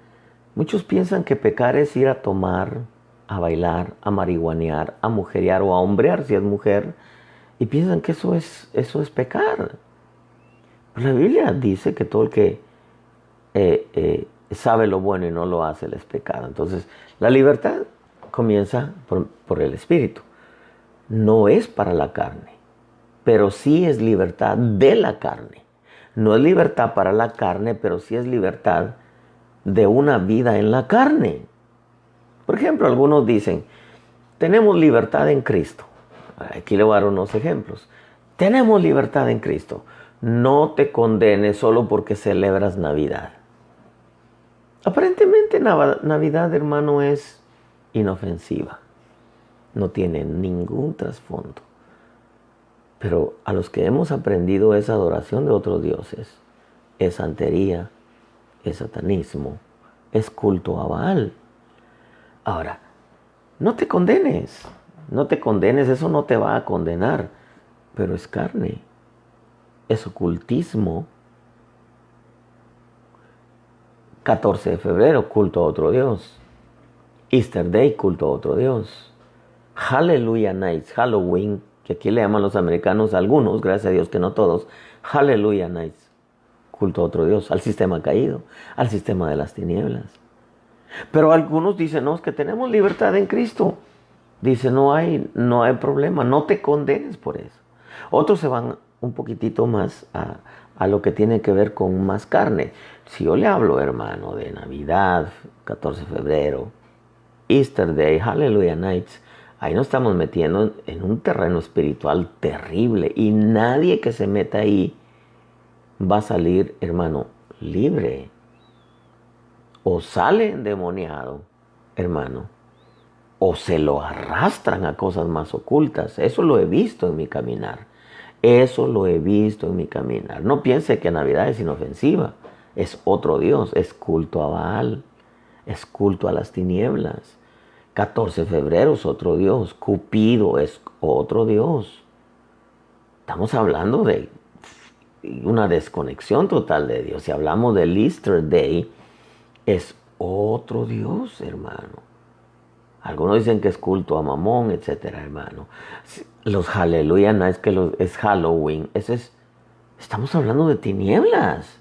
muchos piensan que pecar es ir a tomar, a bailar, a marihuanear, a mujerear o a hombrear si es mujer, y piensan que eso es pecar. Pero la Biblia dice que todo el que sabe lo bueno y no lo hace, él es pecado. Entonces, la libertad comienza por el Espíritu. No es para la carne, pero sí es libertad de la carne. No es libertad para la carne, pero sí es libertad de una vida en la carne. Por ejemplo, algunos dicen, tenemos libertad en Cristo. Aquí le voy a dar unos ejemplos. Tenemos libertad en Cristo. No te condenes solo porque celebras Navidad. Aparentemente Navidad, hermano, es inofensiva. No tiene ningún trasfondo. Pero a los que hemos aprendido esa adoración de otros dioses, es santería, es satanismo, es culto a Baal. Ahora, no te condenes, eso no te va a condenar, pero es carne, es ocultismo. 14 de febrero, culto a otro Dios. Easter Day, culto a otro Dios. Hallelujah Nights, Halloween, que aquí le llaman los americanos algunos, gracias a Dios que no todos. Hallelujah Nights, culto a otro Dios, al sistema caído, al sistema de las tinieblas. Pero algunos dicen, no, es que tenemos libertad en Cristo. Dice, no hay problema, no te condenes por eso. Otros se van un poquitito más a lo que tiene que ver con más carne. Si yo le hablo, hermano, de Navidad, 14 de febrero, Easter Day, Hallelujah Nights, ahí nos estamos metiendo en un terreno espiritual terrible. Y nadie que se meta ahí va a salir, hermano, libre. O sale endemoniado, hermano, o se lo arrastran a cosas más ocultas. Eso lo he visto en mi caminar. Eso lo he visto en mi caminar. No piense que Navidad es inofensiva. Es otro Dios. Es culto a Baal. Es culto a las tinieblas. 14 de febrero es otro Dios. Cupido es otro Dios. Estamos hablando de una desconexión total de Dios. Si hablamos del Easter Day, es otro Dios, hermano. Algunos dicen que es culto a Mamón, etcétera, hermano. Los Hallelujah Nights, es Halloween. Estamos hablando de tinieblas.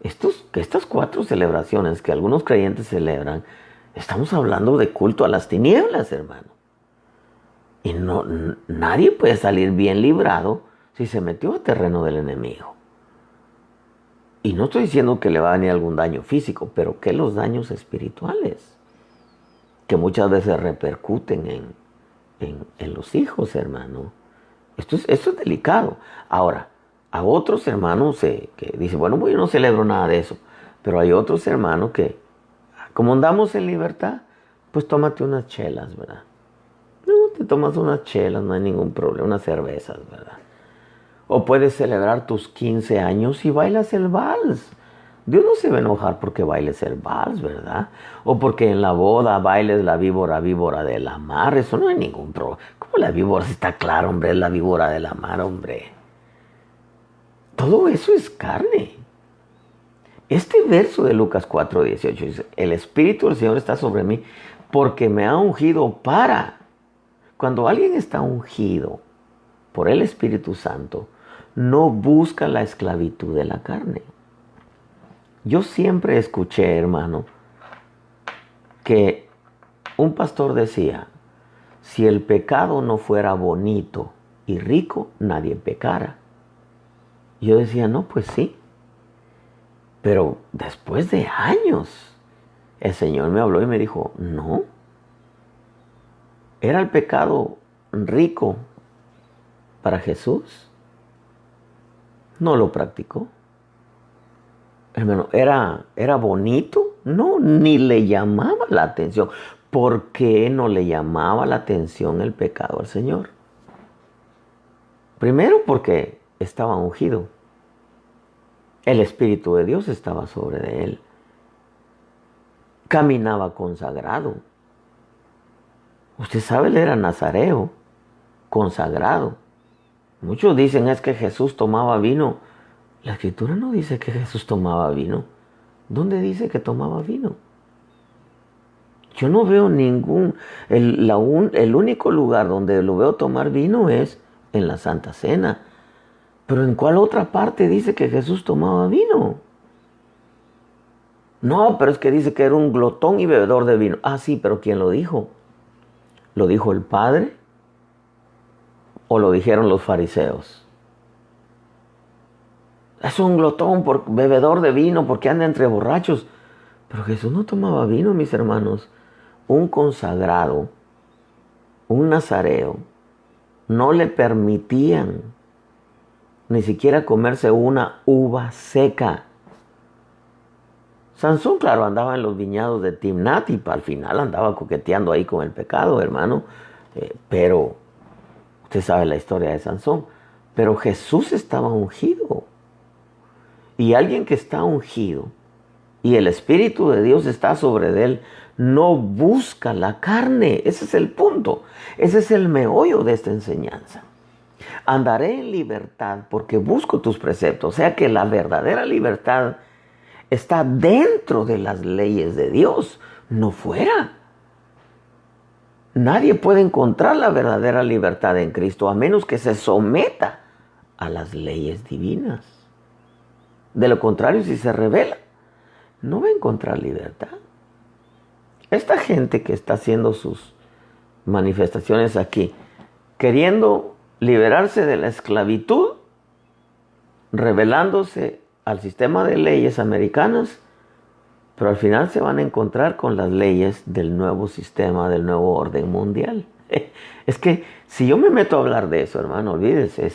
Estas 4 celebraciones que algunos creyentes celebran, estamos hablando de culto a las tinieblas, hermano. Y nadie puede salir bien librado si se metió a terreno del enemigo. Y no estoy diciendo que le va a venir algún daño físico, pero que los daños espirituales, que muchas veces repercuten en los hijos, hermano. Esto es delicado. Ahora, a otros hermanos que dicen, bueno, pues yo no celebro nada de eso. Pero hay otros hermanos que, como andamos en libertad, pues tómate unas chelas, ¿verdad? No, te tomas unas chelas, no hay ningún problema, unas cervezas, ¿verdad? O puedes celebrar tus 15 años y bailas el vals. Dios no se va a enojar porque bailes el vals, ¿verdad? O porque en la boda bailes la víbora de la mar. Eso no hay ningún problema. ¿Cómo la víbora? Si está claro, hombre, es la víbora de la mar, hombre. Todo eso es carne. Este verso de Lucas 4:18 dice, el Espíritu del Señor está sobre mí porque me ha ungido para. Cuando alguien está ungido por el Espíritu Santo, no busca la esclavitud de la carne. Yo siempre escuché, hermano, que un pastor decía, si el pecado no fuera bonito y rico, nadie pecara. Yo decía, no, pues sí. Pero después de años, el Señor me habló y me dijo, no. ¿Era el pecado rico para Jesús? No lo practicó. Hermano, ¿era bonito? No, ni le llamaba la atención. ¿Por qué no le llamaba la atención el pecado al Señor? Primero porque estaba ungido. El Espíritu de Dios estaba sobre de él. Caminaba consagrado. Usted sabe, él era nazareo, consagrado. Muchos dicen es que Jesús tomaba vino. La Escritura no dice que Jesús tomaba vino. ¿Dónde dice que tomaba vino? Yo no veo ningún... El único lugar donde lo veo tomar vino es en la Santa Cena. Pero ¿en cuál otra parte dice que Jesús tomaba vino? No, pero es que dice que era un glotón y bebedor de vino. Ah, sí, pero ¿quién lo dijo? ¿Lo dijo el Padre? ¿O lo dijeron los fariseos? Es un glotón, bebedor de vino, porque anda entre borrachos. Pero Jesús no tomaba vino, mis hermanos. Un consagrado, un nazareo, no le permitían ni siquiera comerse una uva seca. Sansón, claro, andaba en los viñados de Timnat y al final andaba coqueteando ahí con el pecado, hermano. Pero usted sabe la historia de Sansón. Pero Jesús estaba ungido. Y alguien que está ungido y el Espíritu de Dios está sobre él, no busca la carne. Ese es el punto. Ese es el meollo de esta enseñanza. Andaré en libertad porque busco tus preceptos. O sea que la verdadera libertad está dentro de las leyes de Dios, no fuera. Nadie puede encontrar la verdadera libertad en Cristo a menos que se someta a las leyes divinas. De lo contrario, si se rebela, no va a encontrar libertad. Esta gente que está haciendo sus manifestaciones aquí, queriendo liberarse de la esclavitud, rebelándose al sistema de leyes americanas, pero al final se van a encontrar con las leyes del nuevo sistema, del nuevo orden mundial. Es que si yo me meto a hablar de eso, hermano, olvídese,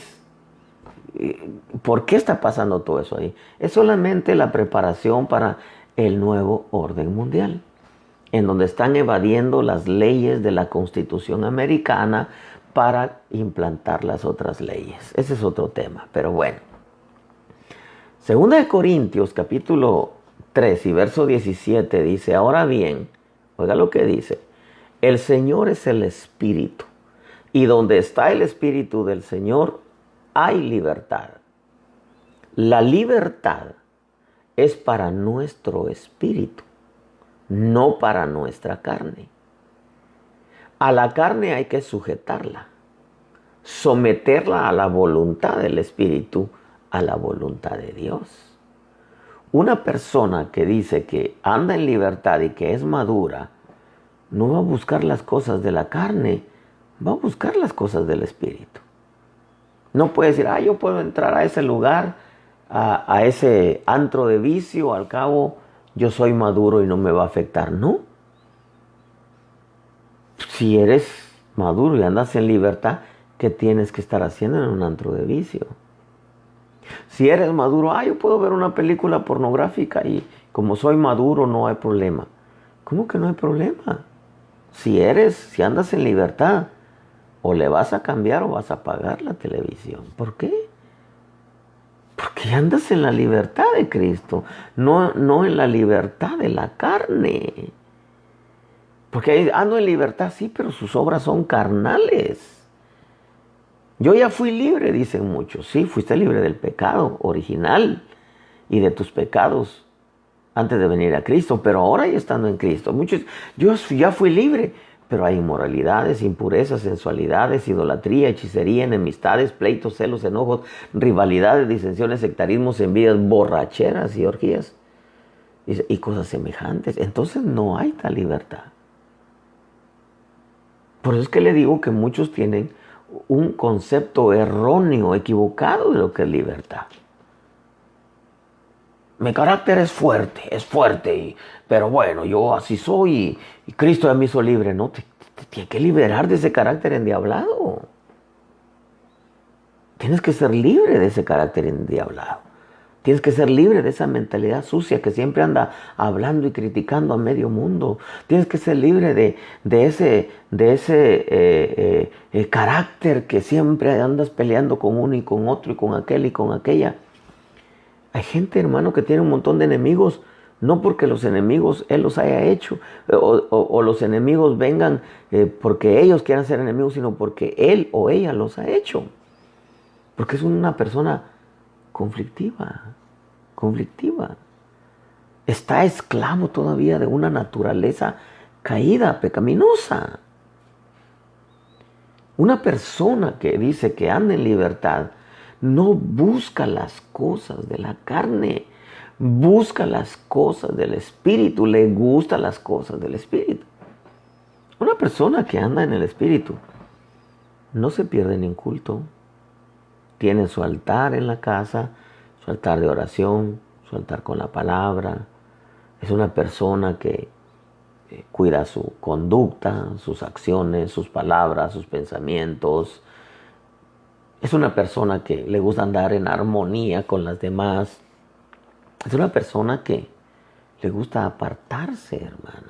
¿por qué está pasando todo eso ahí? Es solamente la preparación para el nuevo orden mundial, en donde están evadiendo las leyes de la Constitución americana para implantar las otras leyes. Ese es otro tema, pero bueno. Segunda de Corintios, capítulo 3 y verso 17 dice, ahora bien, oiga lo que dice, el Señor es el Espíritu, y donde está el Espíritu del Señor, hay libertad. La libertad es para nuestro espíritu, no para nuestra carne. A la carne hay que sujetarla, someterla a la voluntad del Espíritu, a la voluntad de Dios. Una persona que dice que anda en libertad y que es madura, no va a buscar las cosas de la carne, va a buscar las cosas del Espíritu. No puede decir, yo puedo entrar a ese lugar, a ese antro de vicio, al cabo yo soy maduro y no me va a afectar. No. Si eres maduro y andas en libertad, ¿qué tienes que estar haciendo en un antro de vicio? Si eres maduro, yo puedo ver una película pornográfica y como soy maduro no hay problema. ¿Cómo que no hay problema? Si andas en libertad, o le vas a cambiar o vas a apagar la televisión. ¿Por qué? Porque andas en la libertad de Cristo, no en la libertad de la carne. Porque ando en libertad, sí, pero sus obras son carnales. Yo ya fui libre, dicen muchos. Sí, fuiste libre del pecado original y de tus pecados antes de venir a Cristo, pero ahora ya estando en Cristo. Muchos, yo ya fui libre, pero hay inmoralidades, impurezas, sensualidades, idolatría, hechicería, enemistades, pleitos, celos, enojos, rivalidades, disensiones, sectarismos, envidias, borracheras y orgías y cosas semejantes. Entonces no hay tal libertad. Por eso es que le digo que muchos tienen un concepto erróneo, equivocado de lo que es libertad. Mi carácter es fuerte, pero bueno, yo así soy y Cristo ya me hizo libre. No, te tiene que liberar de ese carácter endiablado. Tienes que ser libre de ese carácter endiablado. Tienes que ser libre de esa mentalidad sucia que siempre anda hablando y criticando a medio mundo. Tienes que ser libre de ese carácter que siempre andas peleando con uno y con otro y con aquel y con aquella. Hay gente, hermano, que tiene un montón de enemigos, no porque los enemigos Él los haya hecho, o los enemigos vengan porque ellos quieran ser enemigos, sino porque Él o ella los ha hecho. Porque es una persona conflictiva. Está esclavo todavía de una naturaleza caída, pecaminosa. Una persona que dice que anda en libertad no busca las cosas de la carne, busca las cosas del espíritu, le gustan las cosas del espíritu. Una persona que anda en el espíritu no se pierde ni un culto. Tiene su altar en la casa, su altar de oración, su altar con la palabra. Es una persona que cuida su conducta, sus acciones, sus palabras, sus pensamientos. Es una persona que le gusta andar en armonía con las demás. Es una persona que le gusta apartarse, hermano.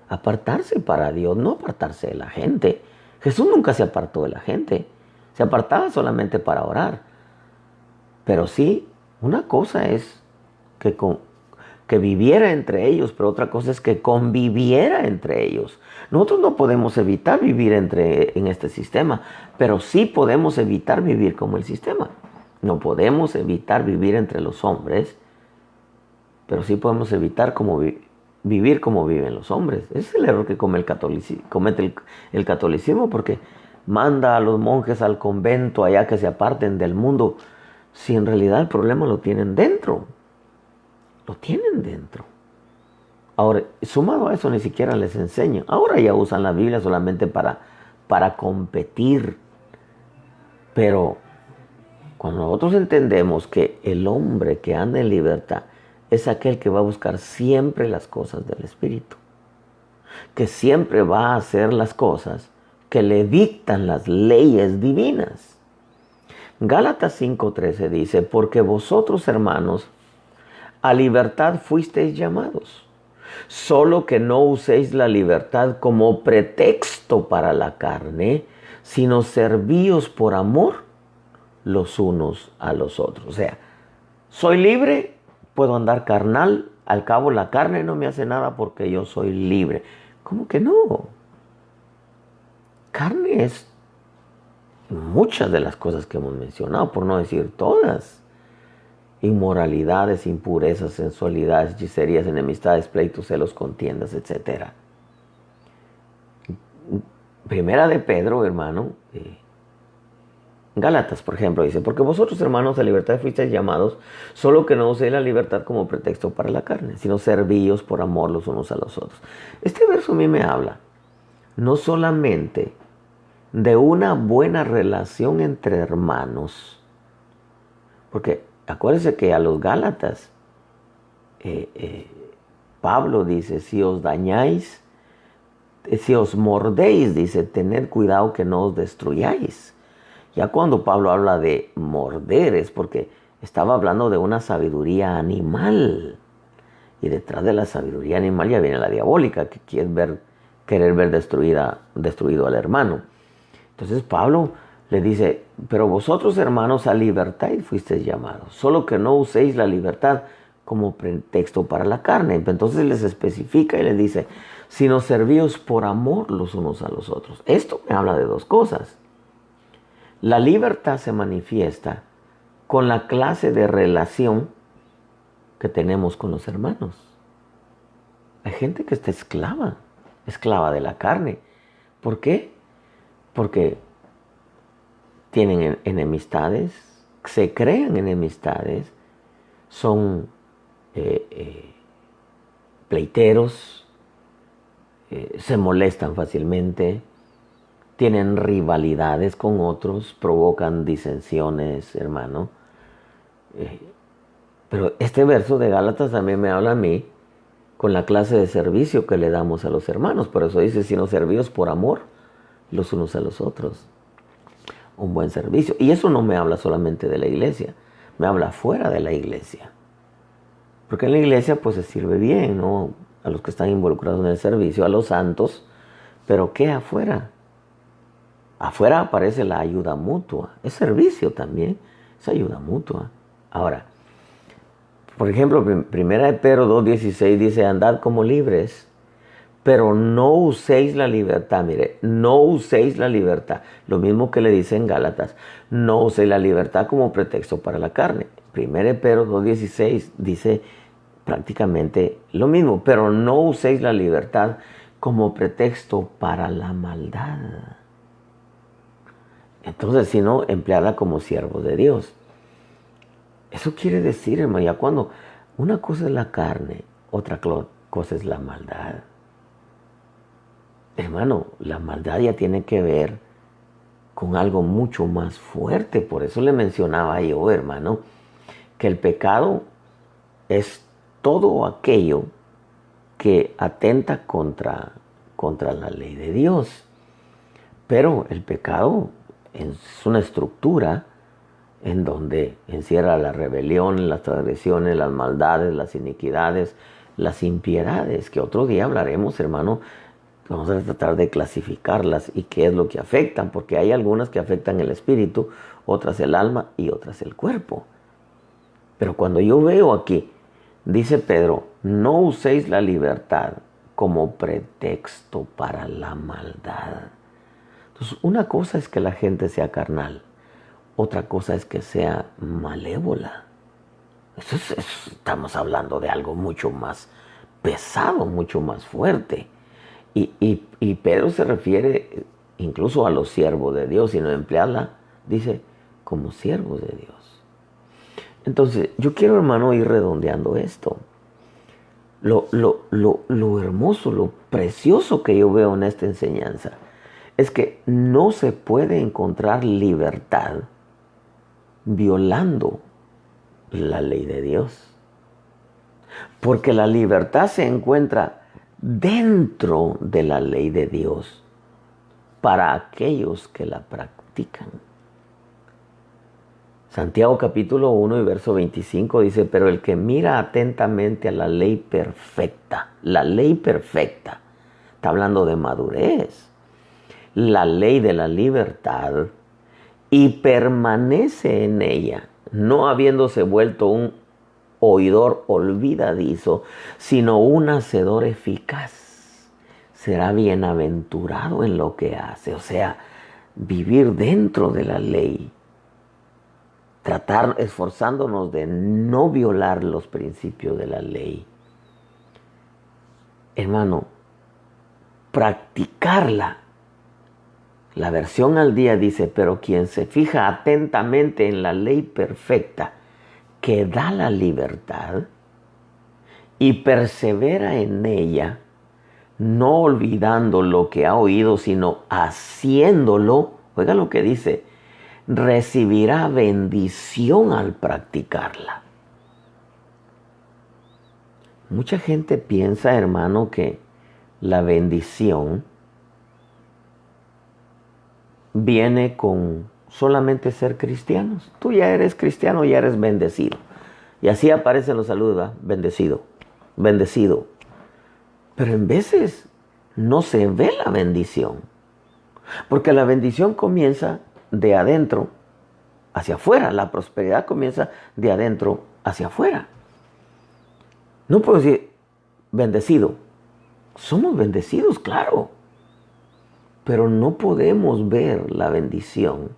Apartarse para Dios, no apartarse de la gente. Jesús nunca se apartó de la gente. Se apartaba solamente para orar. Pero sí, una cosa es que viviera entre ellos, pero otra cosa es que conviviera entre ellos. Nosotros no podemos evitar vivir en este sistema, pero sí podemos evitar vivir como el sistema. No podemos evitar vivir entre los hombres, pero sí podemos evitar vivir como viven los hombres. Ese es el error que comete el catolicismo, porque manda a los monjes al convento allá que se aparten del mundo, si en realidad el problema lo tienen dentro. Lo tienen dentro. Ahora, sumado a eso, ni siquiera les enseñan. Ahora ya usan la Biblia solamente para competir. Pero cuando nosotros entendemos que el hombre que anda en libertad es aquel que va a buscar siempre las cosas del Espíritu, que siempre va a hacer las cosas que le dictan las leyes divinas. Gálatas 5:13 dice, porque vosotros, hermanos, a libertad fuisteis llamados, solo que no uséis la libertad como pretexto para la carne, sino servíos por amor los unos a los otros. O sea, soy libre, puedo andar carnal, al cabo la carne no me hace nada porque yo soy libre. ¿Cómo que no? Carne es muchas de las cosas que hemos mencionado, por no decir todas. Inmoralidades, impurezas, sensualidades, hechicerías, enemistades, pleitos, celos, contiendas, etc. Primera de Pedro, hermano, Gálatas, por ejemplo, dice, porque vosotros, hermanos, a libertad fuisteis llamados, solo que no uséis la libertad como pretexto para la carne, sino servíos por amor los unos a los otros. Este verso a mí me habla no solamente de una buena relación entre hermanos, porque acuérdense que a los Gálatas, Pablo dice, si os dañáis, si os mordéis, dice, tened cuidado que no os destruyáis. Ya cuando Pablo habla de morder es porque estaba hablando de una sabiduría animal. Y detrás de la sabiduría animal ya viene la diabólica, que querer ver destruido al hermano. Entonces Pablo le dice, pero vosotros, hermanos, a libertad fuisteis llamados, solo que no uséis la libertad como pretexto para la carne. Entonces les especifica y les dice, sino servíos por amor los unos a los otros. Esto me habla de dos cosas. La libertad se manifiesta con la clase de relación que tenemos con los hermanos. Hay gente que está esclava de la carne. ¿Por qué? Porque tienen enemistades, se crean enemistades, son pleiteros, se molestan fácilmente, tienen rivalidades con otros, provocan disensiones, hermano. Pero este verso de Gálatas también me habla a mí con la clase de servicio que le damos a los hermanos. Por eso dice, sino servidos por amor los unos a los otros. Un buen servicio. Y eso no me habla solamente de la iglesia, me habla fuera de la iglesia. Porque en la iglesia pues se sirve bien, ¿no? A los que están involucrados en el servicio, a los santos. Pero ¿qué afuera? Afuera aparece la ayuda mutua. Es servicio también, es ayuda mutua. Ahora, por ejemplo, 1 Pedro 2:16 dice, andad como libres, pero no uséis la libertad. Mire, no uséis la libertad. Lo mismo que le dice en Gálatas, no uséis la libertad como pretexto para la carne. 1 Pedro 2:16 dice prácticamente lo mismo, pero no uséis la libertad como pretexto para la maldad. Entonces, sino empleada como siervos de Dios. Eso quiere decir, hermano, ya cuando una cosa es la carne, otra cosa es la maldad. Hermano, la maldad ya tiene que ver con algo mucho más fuerte. Por eso le mencionaba yo, hermano, que el pecado es todo aquello que atenta contra la ley de Dios. Pero el pecado es una estructura en donde encierra la rebelión, las transgresiones, las maldades, las iniquidades, las impiedades, que otro día hablaremos, hermano. Vamos a tratar de clasificarlas y qué es lo que afectan, porque hay algunas que afectan el espíritu, otras el alma y otras el cuerpo. Pero cuando yo veo aquí, dice Pedro, no uséis la libertad como pretexto para la maldad. Entonces, una cosa es que la gente sea carnal, otra cosa es que sea malévola. Estamos hablando de algo mucho más pesado, mucho más fuerte. Y Pedro se refiere incluso a los siervos de Dios, sino emplearla, dice, como siervos de Dios. Entonces, yo quiero, hermano, ir redondeando esto. Lo hermoso, lo precioso que yo veo en esta enseñanza es que no se puede encontrar libertad violando la ley de Dios. Porque la libertad se encuentra dentro de la ley de Dios para aquellos que la practican. Santiago capítulo 1 y verso 25 dice, pero el que mira atentamente a la ley perfecta, está hablando de madurez, la ley de la libertad, y permanece en ella, no habiéndose vuelto un oidor olvidadizo, sino un hacedor eficaz, será bienaventurado en lo que hace. O sea, vivir dentro de la ley, esforzándonos de no violar los principios de la ley. Hermano, practicarla. La versión al día dice, pero quien se fija atentamente en la ley perfecta que da la libertad y persevera en ella, no olvidando lo que ha oído, sino haciéndolo, oiga lo que dice, recibirá bendición al practicarla. Mucha gente piensa, hermano, que la bendición viene con solamente ser cristianos. Tú ya eres cristiano, ya eres bendecido. Y así aparecen los saludos, ¿verdad? Bendecido, bendecido. Pero en veces no se ve la bendición. Porque la bendición comienza de adentro hacia afuera. La prosperidad comienza de adentro hacia afuera. No puedo decir bendecido. Somos bendecidos, claro. Pero no podemos ver la bendición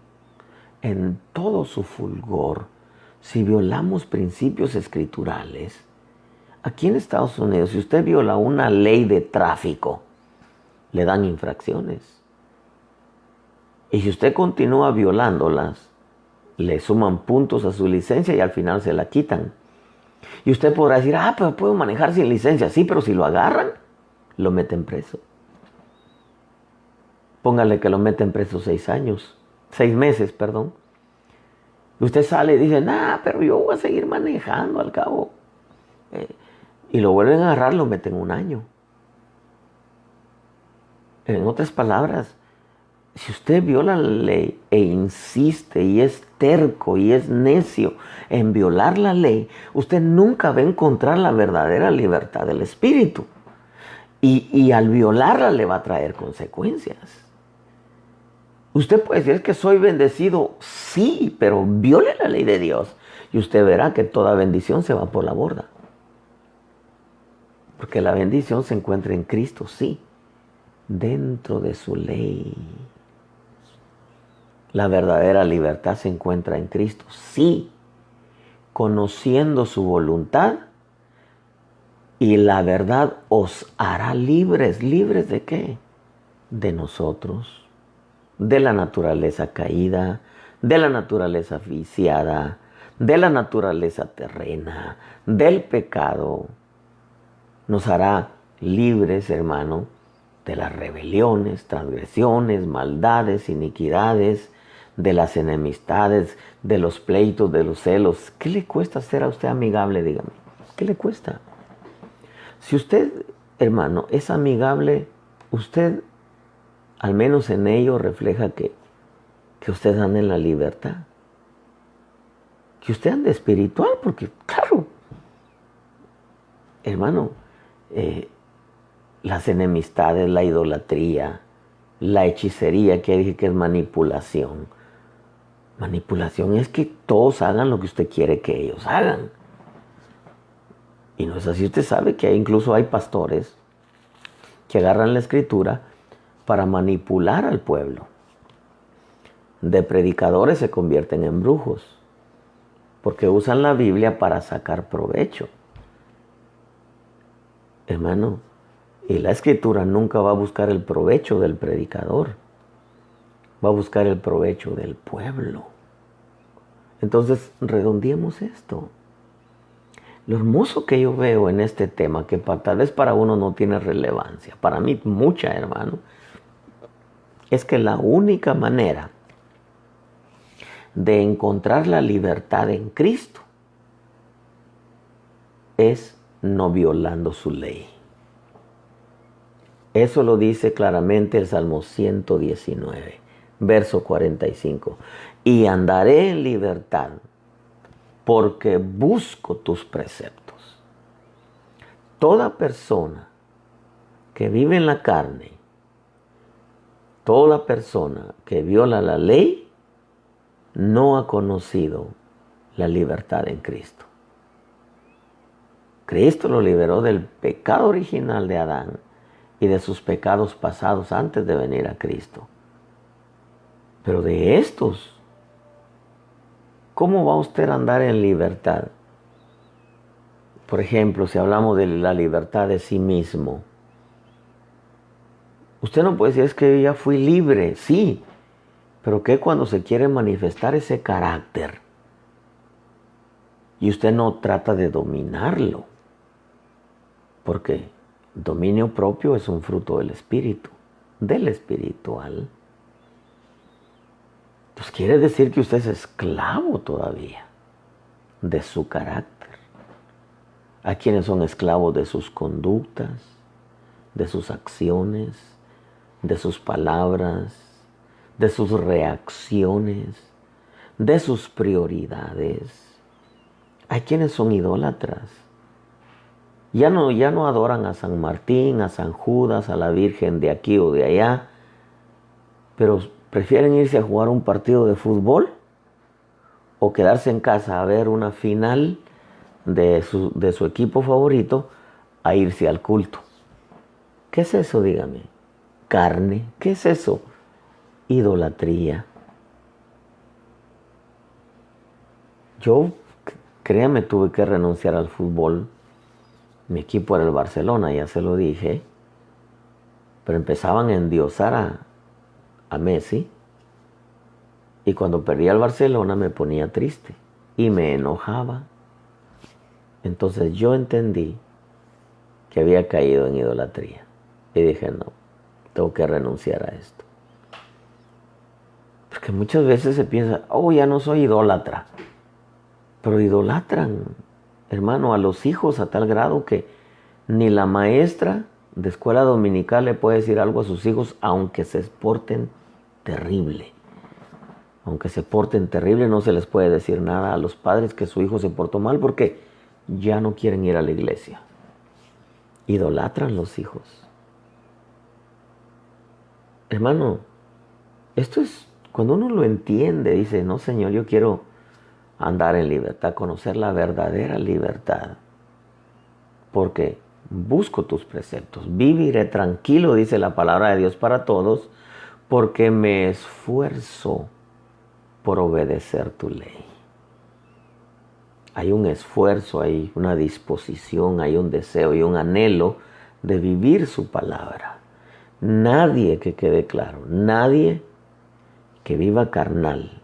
en todo su fulgor si violamos principios escriturales Aquí en Estados Unidos, si usted viola una ley de tráfico, le dan infracciones. Y si usted continúa violándolas, le suman puntos a su licencia y al final se la quitan. Y usted podrá decir, pero puedo manejar sin licencia. Sí, pero si lo agarran, lo meten preso. Póngale que lo meten preso 6 meses, perdón. Y usted sale y dice, pero yo voy a seguir manejando al cabo. Y lo vuelven a agarrar, lo meten 1 año. En otras palabras, si usted viola la ley e insiste y es terco y es necio en violar la ley, usted nunca va a encontrar la verdadera libertad del espíritu. Y al violarla le va a traer consecuencias. Usted puede decir que soy bendecido, sí, pero viole la ley de Dios y usted verá que toda bendición se va por la borda. Porque la bendición se encuentra en Cristo, sí, dentro de su ley. La verdadera libertad se encuentra en Cristo, sí, conociendo su voluntad, y la verdad os hará libres. ¿Libres de qué? De nosotros, de la naturaleza caída, de la naturaleza viciada, de la naturaleza terrena, del pecado. Nos hará libres, hermano, de las rebeliones, transgresiones, maldades, iniquidades, de las enemistades, de los pleitos, de los celos. ¿Qué le cuesta ser a usted amigable? Dígame. ¿Qué le cuesta? Si usted, hermano, es amigable, usted, al menos en ello, refleja que usted anda en la libertad. Que usted ande espiritual, porque, claro, hermano, las enemistades, la idolatría, la hechicería, que dije que es manipulación. Manipulación es que todos hagan lo que usted quiere que ellos hagan. Y no es así. Usted sabe que incluso hay pastores que agarran la escritura para manipular al pueblo. De predicadores se convierten en brujos, porque usan la Biblia para sacar provecho. Hermano, y la escritura nunca va a buscar el provecho del predicador, va a buscar el provecho del pueblo. Entonces, redondeemos esto. Lo hermoso que yo veo en este tema, que tal vez para uno no tiene relevancia, para mí mucha, hermano, es que la única manera de encontrar la libertad en Cristo es no violando su ley. Eso lo dice claramente el Salmo 119, verso 45. Y andaré en libertad porque busco tus preceptos. Toda persona que vive en la carne, toda persona que viola la ley, no ha conocido la libertad en Cristo. Cristo lo liberó del pecado original de Adán y de sus pecados pasados antes de venir a Cristo. Pero de estos, ¿cómo va usted a andar en libertad? Por ejemplo, si hablamos de la libertad de sí mismo, usted no puede decir, es que yo ya fui libre, sí, pero ¿qué cuando se quiere manifestar ese carácter? Y usted no trata de dominarlo, porque dominio propio es un fruto del espíritu, del espiritual. Pues quiere decir que usted es esclavo todavía de su carácter. Hay quienes son esclavos de sus conductas, de sus acciones, de sus palabras, de sus reacciones, de sus prioridades. Hay quienes son idólatras. Ya no adoran a San Martín, a San Judas, a la Virgen de aquí o de allá, pero prefieren irse a jugar un partido de fútbol o quedarse en casa a ver una final de su equipo favorito a irse al culto. ¿Qué es eso? Dígame. Carne. ¿Qué es eso? Idolatría. Yo, créame, tuve que renunciar al fútbol Mi equipo era el Barcelona, ya se lo dije. Pero empezaban a endiosar a Messi. Y cuando perdía el Barcelona me ponía triste y me enojaba. Entonces yo entendí que había caído en idolatría. Y dije, no, tengo que renunciar a esto. Porque muchas veces se piensa, oh, ya no soy idólatra. Pero idolatran, hermano, a los hijos a tal grado que ni la maestra de escuela dominical le puede decir algo a sus hijos, aunque se porten terrible. Aunque se porten terrible, no se les puede decir nada a los padres que su hijo se portó mal porque ya no quieren ir a la iglesia. Idolatran los hijos. Hermano, esto es, cuando uno lo entiende, dice, no, Señor, yo quiero andar en libertad, conocer la verdadera libertad, porque busco tus preceptos, viviré tranquilo, dice la palabra de Dios para todos, porque me esfuerzo por obedecer tu ley. Hay un esfuerzo, hay una disposición, hay un deseo y un anhelo de vivir su palabra. Nadie, que quede claro, nadie que viva carnal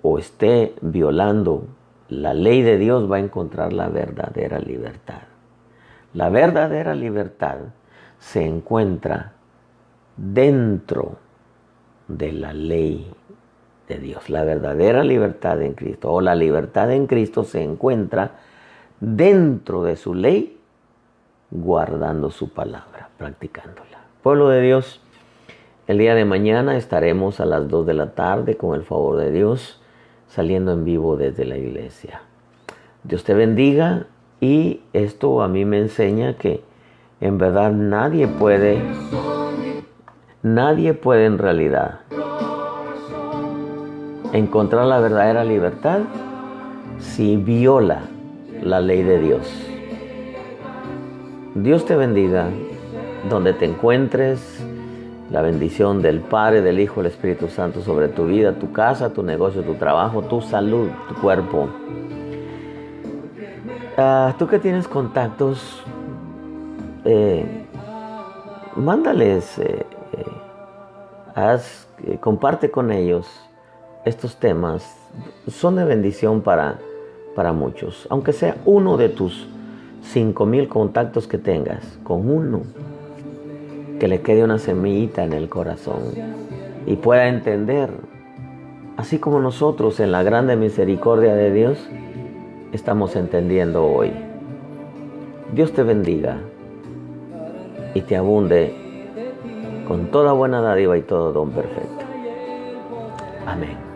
o esté violando la ley de Dios va a encontrar la verdadera libertad. La verdadera libertad se encuentra dentro de la ley de Dios. La verdadera libertad en Cristo, o la libertad en Cristo, se encuentra dentro de su ley, guardando su palabra, practicándola. Pueblo de Dios, el día de mañana estaremos a las 2 de la tarde, con el favor de Dios, saliendo en vivo desde la iglesia. Dios te bendiga, y esto a mí me enseña que en verdad nadie puede en realidad encontrar la verdadera libertad si viola la ley de Dios. Dios te bendiga donde te encuentres. La bendición del Padre, del Hijo, del Espíritu Santo sobre tu vida, tu casa, tu negocio, tu trabajo, tu salud, tu cuerpo. Tú que tienes contactos, mándales, comparte con ellos estos temas. Son de bendición para muchos. Aunque sea uno de tus 5,000 contactos que tengas, con uno, que le quede una semillita en el corazón y pueda entender, así como nosotros en la grande misericordia de Dios estamos entendiendo hoy. Dios te bendiga y te abunde con toda buena dádiva y todo don perfecto. Amén.